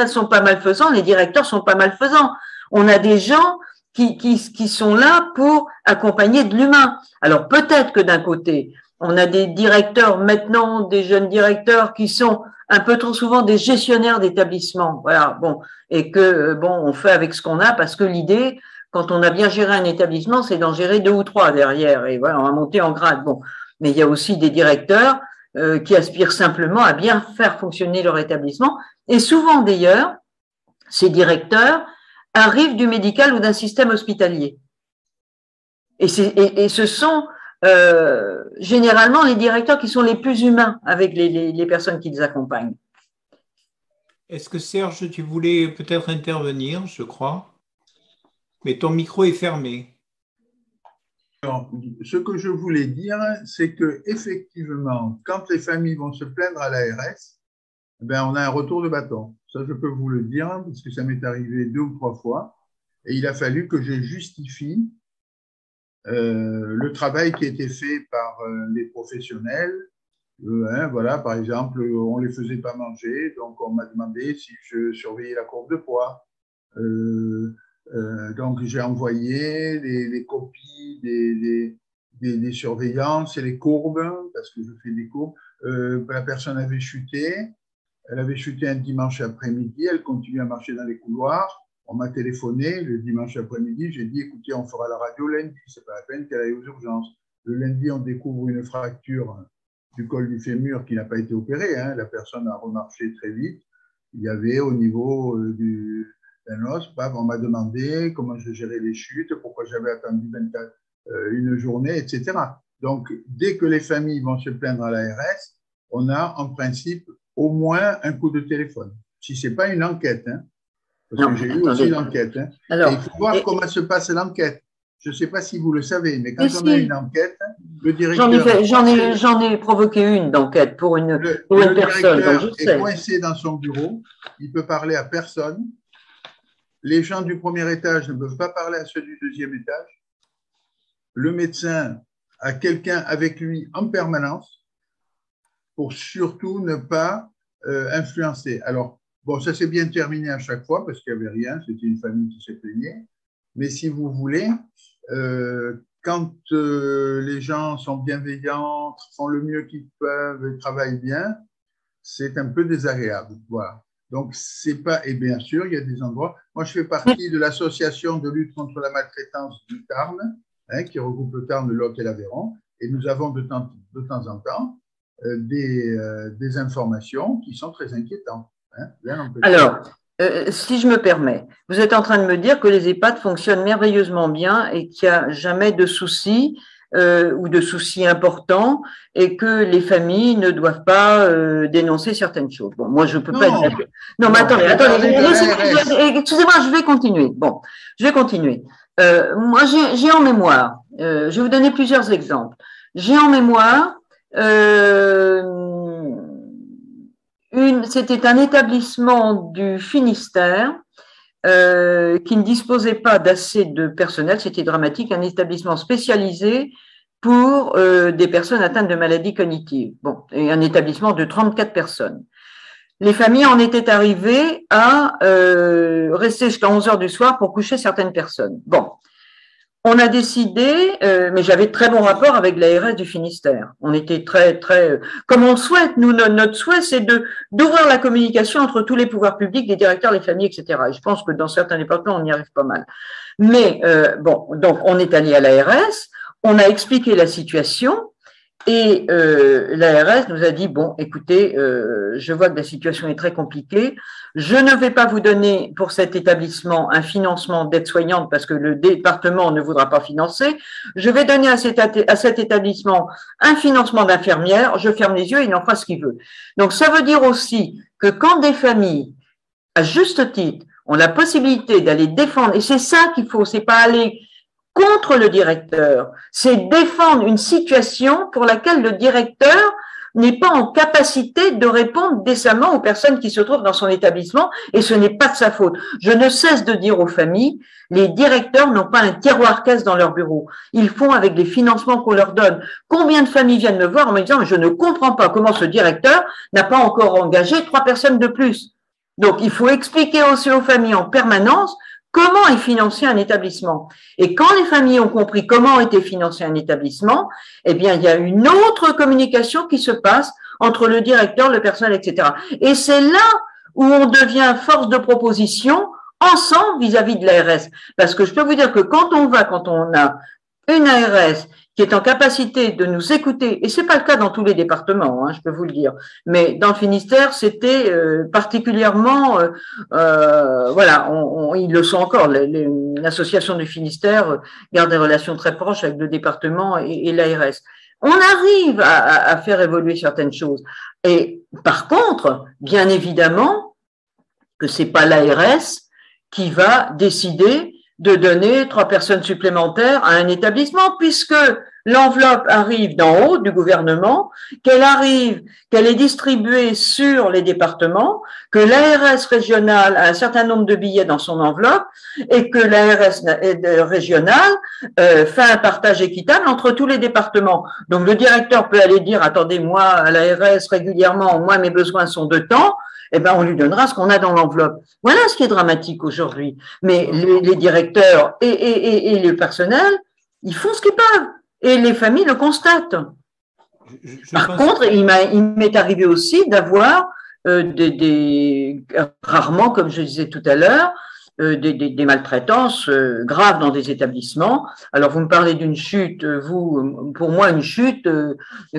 sont pas malfaisants, les directeurs sont pas malfaisants. On a des gens qui sont là pour accompagner de l'humain. Alors peut-être que d'un côté, on a des directeurs maintenant, des jeunes directeurs qui sont un peu trop souvent des gestionnaires d'établissements. Voilà, bon, et que bon, on fait avec ce qu'on a parce que l'idée, quand on a bien géré un établissement, c'est d'en gérer 2 ou 3 derrière. Et voilà, on va monter en grade. Bon, mais il y a aussi des directeurs qui aspirent simplement à bien faire fonctionner leur établissement. Et souvent d'ailleurs, ces directeurs arrivent du médical ou d'un système hospitalier. Et ce sont généralement les directeurs qui sont les plus humains avec les personnes qui les accompagnent. Est-ce que Serge, tu voulais peut-être intervenir, je crois, mais ton micro est fermé. Alors, ce que je voulais dire, c'est que effectivement, quand les familles vont se plaindre à l'ARS, ben on a un retour de bâton. Ça, je peux vous le dire parce que ça m'est arrivé 2 ou 3 fois, et il a fallu que je justifie le travail qui a été fait par les professionnels. Voilà, par exemple, on ne les faisait pas manger, donc on m'a demandé si je surveillais la courbe de poids. Donc j'ai envoyé les copies des surveillances et les courbes, parce que je fais des courbes. La personne avait chuté, elle avait chuté un dimanche après-midi, elle continue à marcher dans les couloirs. On m'a téléphoné le dimanche après-midi, j'ai dit écoutez, on fera la radio lundi, c'est pas la peine qu'elle aille aux urgences. Le lundi, on découvre une fracture du col du fémur qui n'a pas été opérée, hein. La personne a remarché très vite. Il y avait au niveau d'un os, on m'a demandé comment je gérais les chutes, pourquoi j'avais attendu 24, une journée, etc. Donc, dès que les familles vont se plaindre à l'ARS, on a en principe au moins un coup de téléphone. Si ce n'est pas une enquête, hein. Parce que j'ai eu aussi l'enquête. Hein. Alors, et il faut voir comment se passe l'enquête. Je ne sais pas si vous le savez, mais quand on a une enquête, le directeur… J'en ai provoqué une d'enquête pour une personne. Le directeur est coincé dans son bureau, il peut parler à personne. Les gens du premier étage ne peuvent pas parler à ceux du deuxième étage. Le médecin a quelqu'un avec lui en permanence pour surtout ne pas influencer. Alors, bon, ça s'est bien terminé à chaque fois parce qu'il n'y avait rien, c'était une famille qui s'est plaignée. Mais si vous voulez, quand les gens sont bienveillants, font le mieux qu'ils peuvent et travaillent bien, c'est un peu désagréable. Voilà. Donc, c'est pas… Et bien sûr, il y a des endroits… Moi, je fais partie de l'association de lutte contre la maltraitance du Tarn, hein, qui regroupe le Tarn, le Lot et l'Aveyron. Et nous avons de temps en temps des informations qui sont très inquiétantes. Hein. Alors, si je me permets, vous êtes en train de me dire que les EHPAD fonctionnent merveilleusement bien et qu'il n'y a jamais de soucis ou de soucis importants et que les familles ne doivent pas dénoncer certaines choses. Bon, moi, je ne peux pas être… Non, mais attendez, excusez-moi, je vais continuer. Bon, je vais continuer. Moi, j'ai en mémoire, je vais vous donner plusieurs exemples. J'ai en mémoire… C'était un établissement du Finistère qui ne disposait pas d'assez de personnel, c'était dramatique, un établissement spécialisé pour des personnes atteintes de maladies cognitives. Bon, et un établissement de 34 personnes. Les familles en étaient arrivées à rester jusqu'à 11 heures du soir pour coucher certaines personnes. Bon. On a décidé, mais j'avais de très bons rapports avec l'ARS du Finistère. On était très, comme on le souhaite. Nous, notre souhait, c'est d'ouvrir la communication entre tous les pouvoirs publics, les directeurs, les familles, etc. Et je pense que dans certains départements, on y arrive pas mal. Mais bon, donc on est allé à l'ARS, on a expliqué la situation Et l'ARS nous a dit, bon, écoutez, je vois que la situation est très compliquée. Je ne vais pas vous donner pour cet établissement un financement d'aide-soignante parce que le département ne voudra pas financer. Je vais donner à cet établissement un financement d'infirmière. Je ferme les yeux, il en fera ce qu'il veut. Donc, ça veut dire aussi que quand des familles, à juste titre, ont la possibilité d'aller défendre, et c'est ça qu'il faut, c'est pas aller contre le directeur, c'est défendre une situation pour laquelle le directeur n'est pas en capacité de répondre décemment aux personnes qui se trouvent dans son établissement et ce n'est pas de sa faute. Je ne cesse de dire aux familles, les directeurs n'ont pas un tiroir-caisse dans leur bureau. Ils font avec les financements qu'on leur donne. Combien de familles viennent me voir en me disant, je ne comprends pas comment ce directeur n'a pas encore engagé 3 personnes de plus. Donc, il faut expliquer aussi aux familles en permanence comment est financé un établissement. Et quand les familles ont compris comment était financé un établissement, eh bien, il y a une autre communication qui se passe entre le directeur, le personnel, etc. Et c'est là où on devient force de proposition ensemble vis-à-vis de l'ARS. Parce que je peux vous dire que quand on a une ARS qui est en capacité de nous écouter, et c'est pas le cas dans tous les départements, hein, je peux vous le dire, mais dans le Finistère, c'était particulièrement, voilà, ils le sont encore. L'association du Finistère garde des relations très proches avec le département et l'ARS. On arrive à faire évoluer certaines choses. Et par contre, bien évidemment, que c'est pas l'ARS qui va décider de donner 3 personnes supplémentaires à un établissement, puisque l'enveloppe arrive d'en haut du gouvernement, qu'elle est distribuée sur les départements, que l'ARS régionale a un certain nombre de billets dans son enveloppe et que l'ARS régionale fait un partage équitable entre tous les départements. Donc le directeur peut aller dire, attendez, moi, à l'ARS régulièrement, moi, mes besoins sont de temps. Eh ben, on lui donnera ce qu'on a dans l'enveloppe. Voilà ce qui est dramatique aujourd'hui. Mais les directeurs et le personnel, ils font ce qu'ils peuvent. Et les familles le constatent. Par contre, il m'est arrivé aussi d'avoir rarement, comme je disais tout à l'heure, des maltraitances graves dans des établissements. Alors, vous me parlez d'une chute, pour moi, une chute,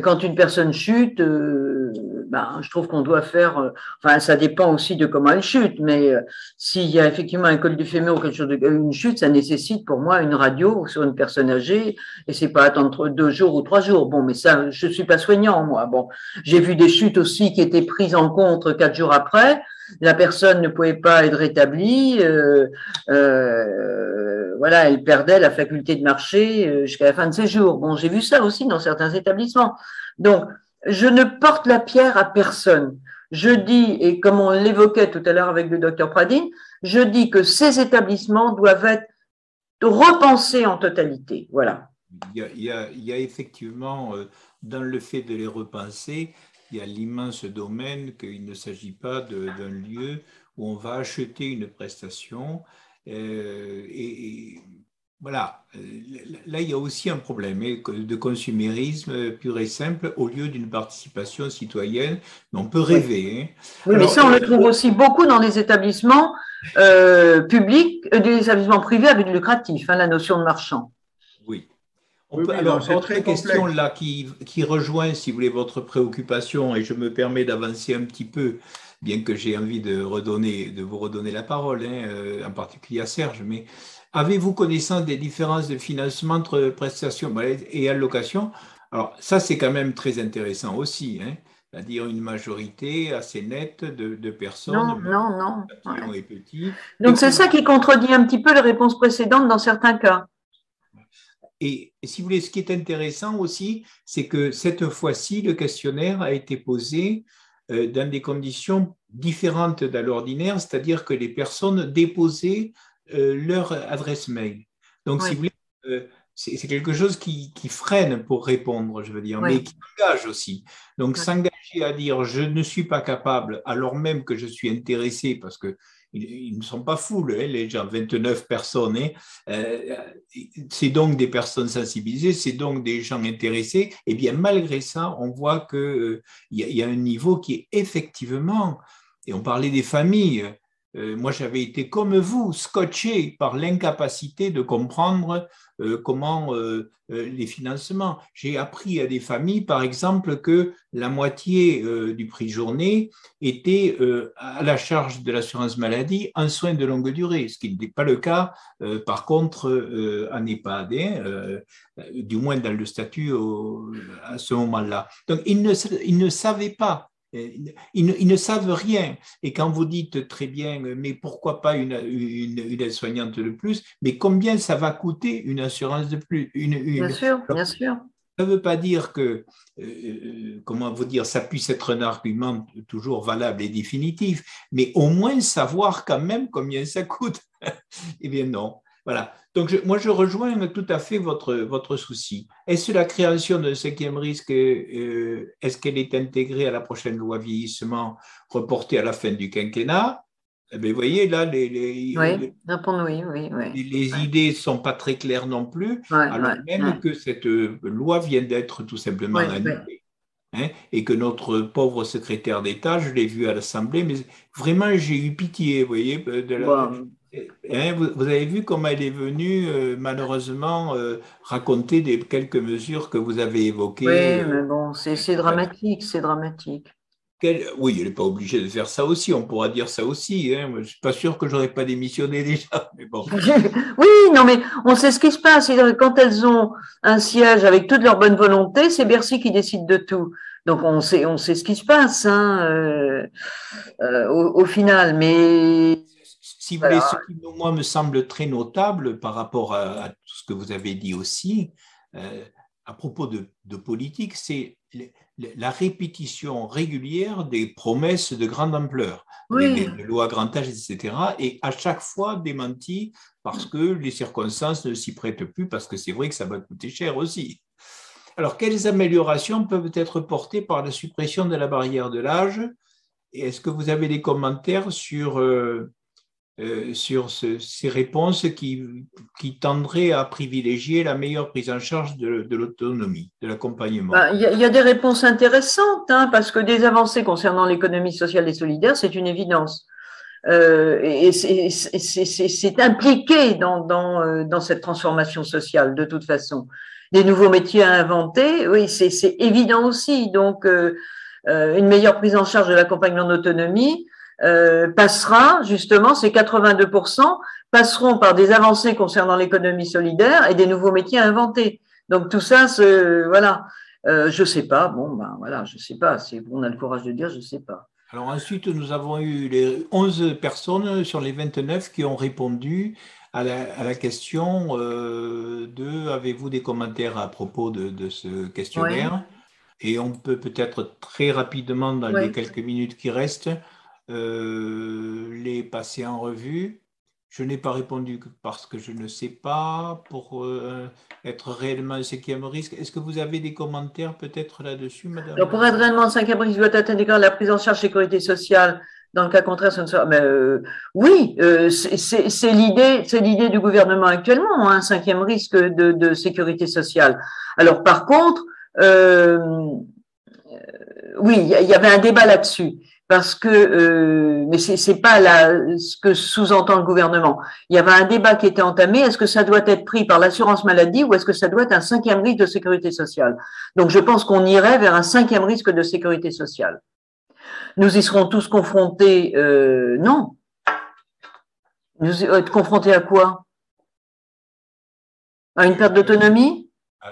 quand une personne chute, je trouve qu'on doit faire, enfin, ça dépend aussi de comment elle chute, mais s'il y a effectivement un col du fémur ou quelque chose une chute, ça nécessite pour moi une radio sur une personne âgée, et c'est pas attendre 2 jours ou 3 jours. Bon, mais ça, je suis pas soignant, moi. Bon, j'ai vu des chutes aussi qui étaient prises en compte 4 jours après. La personne ne pouvait pas être rétablie, voilà, elle perdait la faculté de marcher jusqu'à la fin de ses jours. Bon, j'ai vu ça aussi dans certains établissements. Donc, je ne porte la pierre à personne. Je dis, et comme on l'évoquait tout à l'heure avec le docteur Pradine, je dis que ces établissements doivent être repensés en totalité. Voilà. Il y a effectivement, dans le fait de les repenser, il y a l'immense domaine qu'il ne s'agit pas d'un lieu où on va acheter une prestation. Et voilà, là, il y a aussi un problème de consumérisme pur et simple au lieu d'une participation citoyenne. Mais on peut rêver. Hein. Oui, alors, mais ça, on le trouve aussi beaucoup dans les établissements publics, des établissements privés à but lucratif, hein, la notion de marchand. Oui. Alors, autre question là qui rejoint, si vous voulez, votre préoccupation, et je me permets d'avancer un petit peu, bien que j'ai envie de vous redonner la parole, hein, en particulier à Serge, mais avez-vous connaissance des différences de financement entre prestations et allocations? Alors, ça, c'est quand même très intéressant aussi, hein, c'est-à-dire une majorité assez nette de personnes. Non. Ouais. Petits, donc, c'est ça qui contredit un petit peu les réponses précédentes dans certains cas. Et si vous voulez, ce qui est intéressant aussi, c'est que cette fois-ci, le questionnaire a été posé dans des conditions différentes de l'ordinaire, c'est-à-dire que les personnes déposaient leur adresse mail. Donc, si vous voulez, c'est quelque chose qui freine pour répondre, je veux dire, mais qui engage aussi. Donc, s'engager à dire « je ne suis pas capable » alors même que je suis intéressé, parce que ils ne sont pas fous, hein, les gens, 29 personnes. C'est donc des personnes sensibilisées, c'est donc des gens intéressés. Et bien, malgré ça, on voit qu'il y a un niveau qui est effectivement, et on parlait des familles, moi, j'avais été comme vous, scotché par l'incapacité de comprendre comment les financements. J'ai appris à des familles, par exemple, que la moitié du prix de journée était à la charge de l'assurance maladie en soins de longue durée, ce qui n'est pas le cas, par contre, en EHPAD, du moins dans le statut à ce moment-là. Donc, ils ne savaient pas. Ils ne savent rien. Et quand vous dites très bien, mais pourquoi pas une aide-soignante de plus, mais combien ça va coûter une assurance de plus? Bien sûr, bien sûr. Ça ne veut pas dire que, comment vous dire, ça puisse être un argument toujours valable et définitif, mais au moins savoir quand même combien ça coûte. Eh bien non. Voilà. Donc, moi, je rejoins tout à fait votre souci. Est-ce la création d'un cinquième risque, est-ce qu'elle est intégrée à la prochaine loi vieillissement reportée à la fin du quinquennat? Eh bien, vous voyez, là, les idées ne sont pas très claires non plus, alors même que cette loi vient d'être tout simplement annulée. Hein, et que notre pauvre secrétaire d'État, je l'ai vu à l'Assemblée, mais vraiment, j'ai eu pitié, vous voyez, hein, vous avez vu comment elle est venue, malheureusement, raconter quelques mesures que vous avez évoquées. Oui, mais bon, c'est dramatique, c'est dramatique. Oui, elle n'est pas obligée de faire ça aussi, on pourra dire ça aussi. Hein. Je ne suis pas sûr que je n'aurais pas démissionné déjà, mais bon. Oui, non, mais on sait ce qui se passe. Quand elles ont un siège avec toute leur bonne volonté, c'est Bercy qui décide de tout. Donc on sait ce qui se passe hein, au final. Mais si vous voulez, ce qui moi me semble très notable par rapport à tout ce que vous avez dit aussi, à propos de politique, c'est la répétition régulière des promesses de grande ampleur, des lois grand âge, etc., et à chaque fois démenties parce que les circonstances ne s'y prêtent plus, parce que c'est vrai que ça va coûter cher aussi. Alors, quelles améliorations peuvent être portées par la suppression de la barrière de l'âge? Et est-ce que vous avez des commentaires sur ces réponses qui tendraient à privilégier la meilleure prise en charge de l'autonomie, de l'accompagnement? Il y a des réponses intéressantes, hein, parce que des avancées concernant l'économie sociale et solidaire, c'est une évidence. Et c'est impliqué dans cette transformation sociale, de toute façon. Des nouveaux métiers à inventer, oui, c'est évident aussi. Donc, une meilleure prise en charge de l'accompagnement d'autonomie passera, justement, ces 82% passeront par des avancées concernant l'économie solidaire et des nouveaux métiers à inventer. Donc, tout ça, voilà. Je sais pas, bon, ben voilà, je sais pas. Si on a le courage de dire, je sais pas. Alors ensuite, nous avons eu les 11 personnes sur les 29 qui ont répondu à la question avez-vous des commentaires à propos de ce questionnaire? Et on peut peut-être très rapidement, dans les quelques minutes qui restent, les passer en revue. Je n'ai pas répondu parce que je ne sais pas, pour être réellement un cinquième risque. Est-ce que vous avez des commentaires peut-être là-dessus, madame? Alors, pour être réellement un cinquième risque, doit être intégré à la prise en charge sécurité sociale. Dans le cas contraire, ce ne sera. Mais oui, c'est l'idée du gouvernement actuellement, un cinquième risque de sécurité sociale. Alors, par contre, oui, il y avait un débat là-dessus. Parce que, mais c'est pas ce que sous-entend le gouvernement. Il y avait un débat qui était entamé. Est-ce que ça doit être pris par l'assurance maladie ou est-ce que ça doit être un cinquième risque de sécurité sociale? Donc, je pense qu'on irait vers un cinquième risque de sécurité sociale. Nous y serons tous confrontés. Non. Nous être confrontés à quoi? À une perte d'autonomie?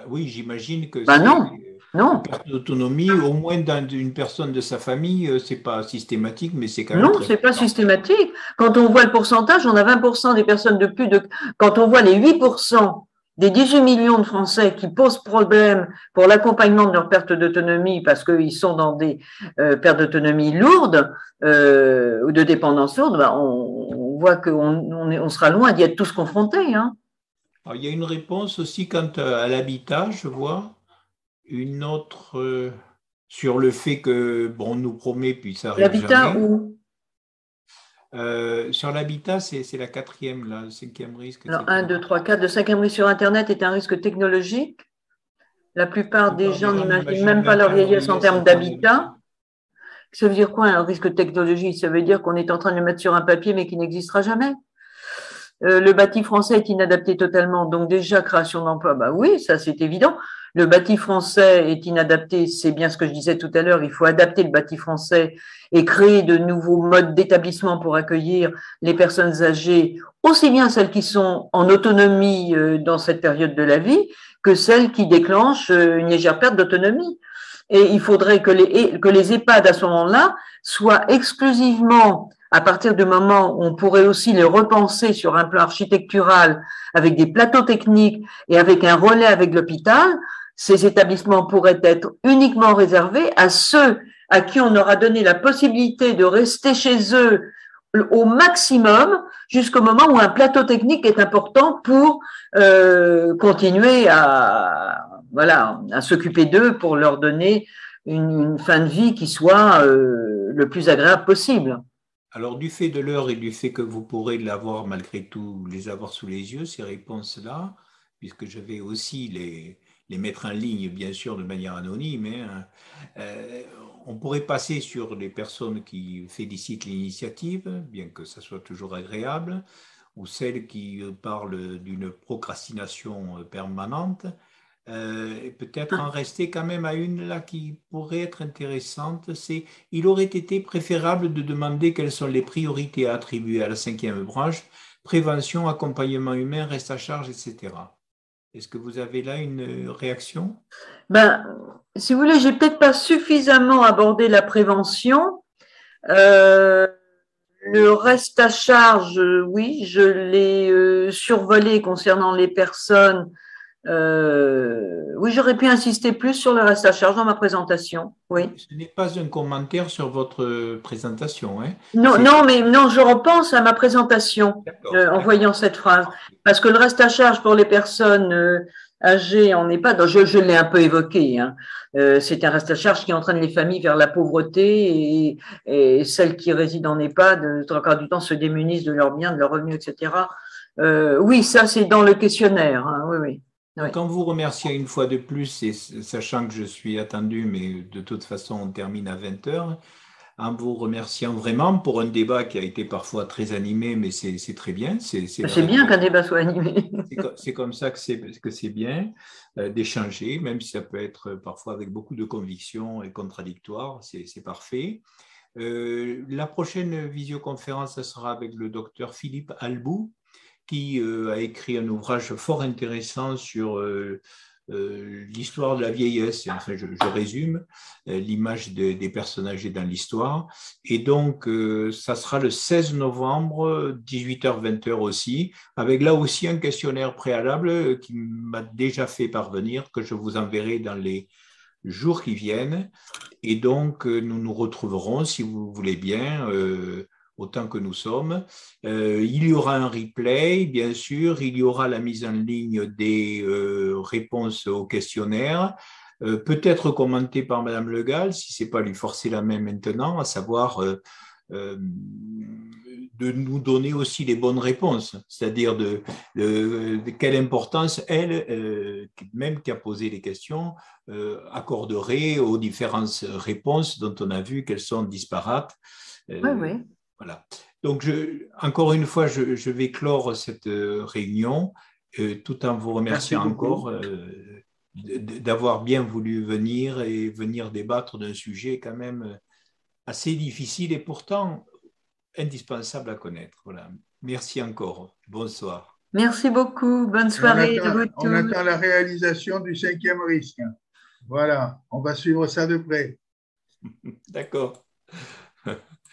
Oui, j'imagine que. Non. Non. Perte d'autonomie, au moins d'une personne de sa famille, c'est pas systématique, mais c'est quand même. Non, c'est pas systématique. Quand on voit le pourcentage, on a 20% des personnes de plus de. Quand on voit les 8% des 18 millions de Français qui posent problème pour l'accompagnement de leur perte d'autonomie parce qu'ils sont dans des pertes d'autonomie lourdes ou de dépendance lourde, on voit qu'on sera loin d'y être tous confrontés. Hein. Alors, il y a une réponse aussi quant à l'habitat, je vois. Une autre sur le fait que, bon, on nous promet, puis ça arrive jamais. L'habitat où sur l'habitat, c'est la quatrième, là, le cinquième risque. Alors, 1, 2, 3, 4. Le cinquième risque sur Internet est un risque technologique. La plupart des gens n'imaginent même pas leur vieillesse en termes d'habitat. Ça veut dire quoi un risque de technologie? Ça veut dire qu'on est en train de le mettre sur un papier mais qui n'existera jamais. Le bâti français est inadapté totalement, donc déjà création d'emplois, bah oui, ça c'est évident. Le bâti français est inadapté, c'est bien ce que je disais tout à l'heure, il faut adapter le bâti français et créer de nouveaux modes d'établissement pour accueillir les personnes âgées, aussi bien celles qui sont en autonomie dans cette période de la vie que celles qui déclenchent une légère perte d'autonomie. Et il faudrait que les EHPAD à ce moment-là soient exclusivement, à partir du moment où on pourrait aussi les repenser sur un plan architectural avec des plateaux techniques et avec un relais avec l'hôpital, ces établissements pourraient être uniquement réservés à ceux à qui on aura donné la possibilité de rester chez eux au maximum jusqu'au moment où un plateau technique est important pour continuer à s'occuper d'eux pour leur donner une fin de vie qui soit le plus agréable possible. Alors, du fait de l'heure et du fait que vous pourrez l'avoir malgré tout, les avoir sous les yeux, ces réponses-là, puisque je vais aussi les mettre en ligne, bien sûr, de manière anonyme, hein, on pourrait passer sur les personnes qui félicitent l'initiative, bien que ça soit toujours agréable, ou celles qui parlent d'une procrastination permanente. Et peut-être en rester quand même à une là qui pourrait être intéressante, c'est il aurait été préférable de demander quelles sont les priorités à attribuer à la 5e branche, prévention, accompagnement humain, reste à charge, etc. Est-ce que vous avez là une réaction? Ben, si vous voulez, j'ai peut-être pas suffisamment abordé la prévention. Le reste à charge, oui, je l'ai survolé concernant les personnes. Oui, j'aurais pu insister plus sur le reste à charge dans ma présentation. Oui. Ce n'est pas un commentaire sur votre présentation, hein? Non, non, mais non, je repense à ma présentation en voyant cette phrase. Parce que le reste à charge pour les personnes âgées en EHPAD, je l'ai un peu évoqué, hein. C'est un reste à charge qui entraîne les familles vers la pauvreté et celles qui résident en EHPAD, trois quarts du temps, se démunissent de leurs biens, de leurs revenus, etc. Oui, ça, c'est dans le questionnaire, hein, oui, oui. Donc, en vous remerciant une fois de plus, et sachant que je suis attendu, mais de toute façon, on termine à 20 heures, en vous remerciant vraiment pour un débat qui a été parfois très animé, mais c'est très bien. C'est bien qu'un débat soit animé. C'est comme ça que c'est bien d'échanger, même si ça peut être parfois avec beaucoup de conviction et contradictoire, c'est parfait. La prochaine visioconférence, ça sera avec le docteur Philippe Albou, qui a écrit un ouvrage fort intéressant sur l'histoire de la vieillesse. Enfin, je résume l'image des personnes âgées dans l'histoire. Et donc, ça sera le 16 novembre, 18h-20h aussi, avec là aussi un questionnaire préalable qui m'a déjà fait parvenir, que je vous enverrai dans les jours qui viennent. Et donc, nous nous retrouverons, si vous voulez bien, autant que nous sommes. Il y aura un replay, bien sûr, il y aura la mise en ligne des réponses au questionnaire, peut-être commentée par Madame Le Gall, si ce n'est pas lui forcer la main maintenant, à savoir de nous donner aussi les bonnes réponses, c'est-à-dire de quelle importance elle, même qui a posé les questions, accorderait aux différentes réponses dont on a vu qu'elles sont disparates. Oui, oui. Voilà. Donc, encore une fois, je vais clore cette réunion tout en vous remerciant encore d'avoir bien voulu venir et venir débattre d'un sujet quand même assez difficile et pourtant indispensable à connaître. Voilà. Merci encore. Bonsoir. Merci beaucoup. Bonne soirée à vous tous. On attend la réalisation du 5e risque. Voilà, on va suivre ça de près. D'accord.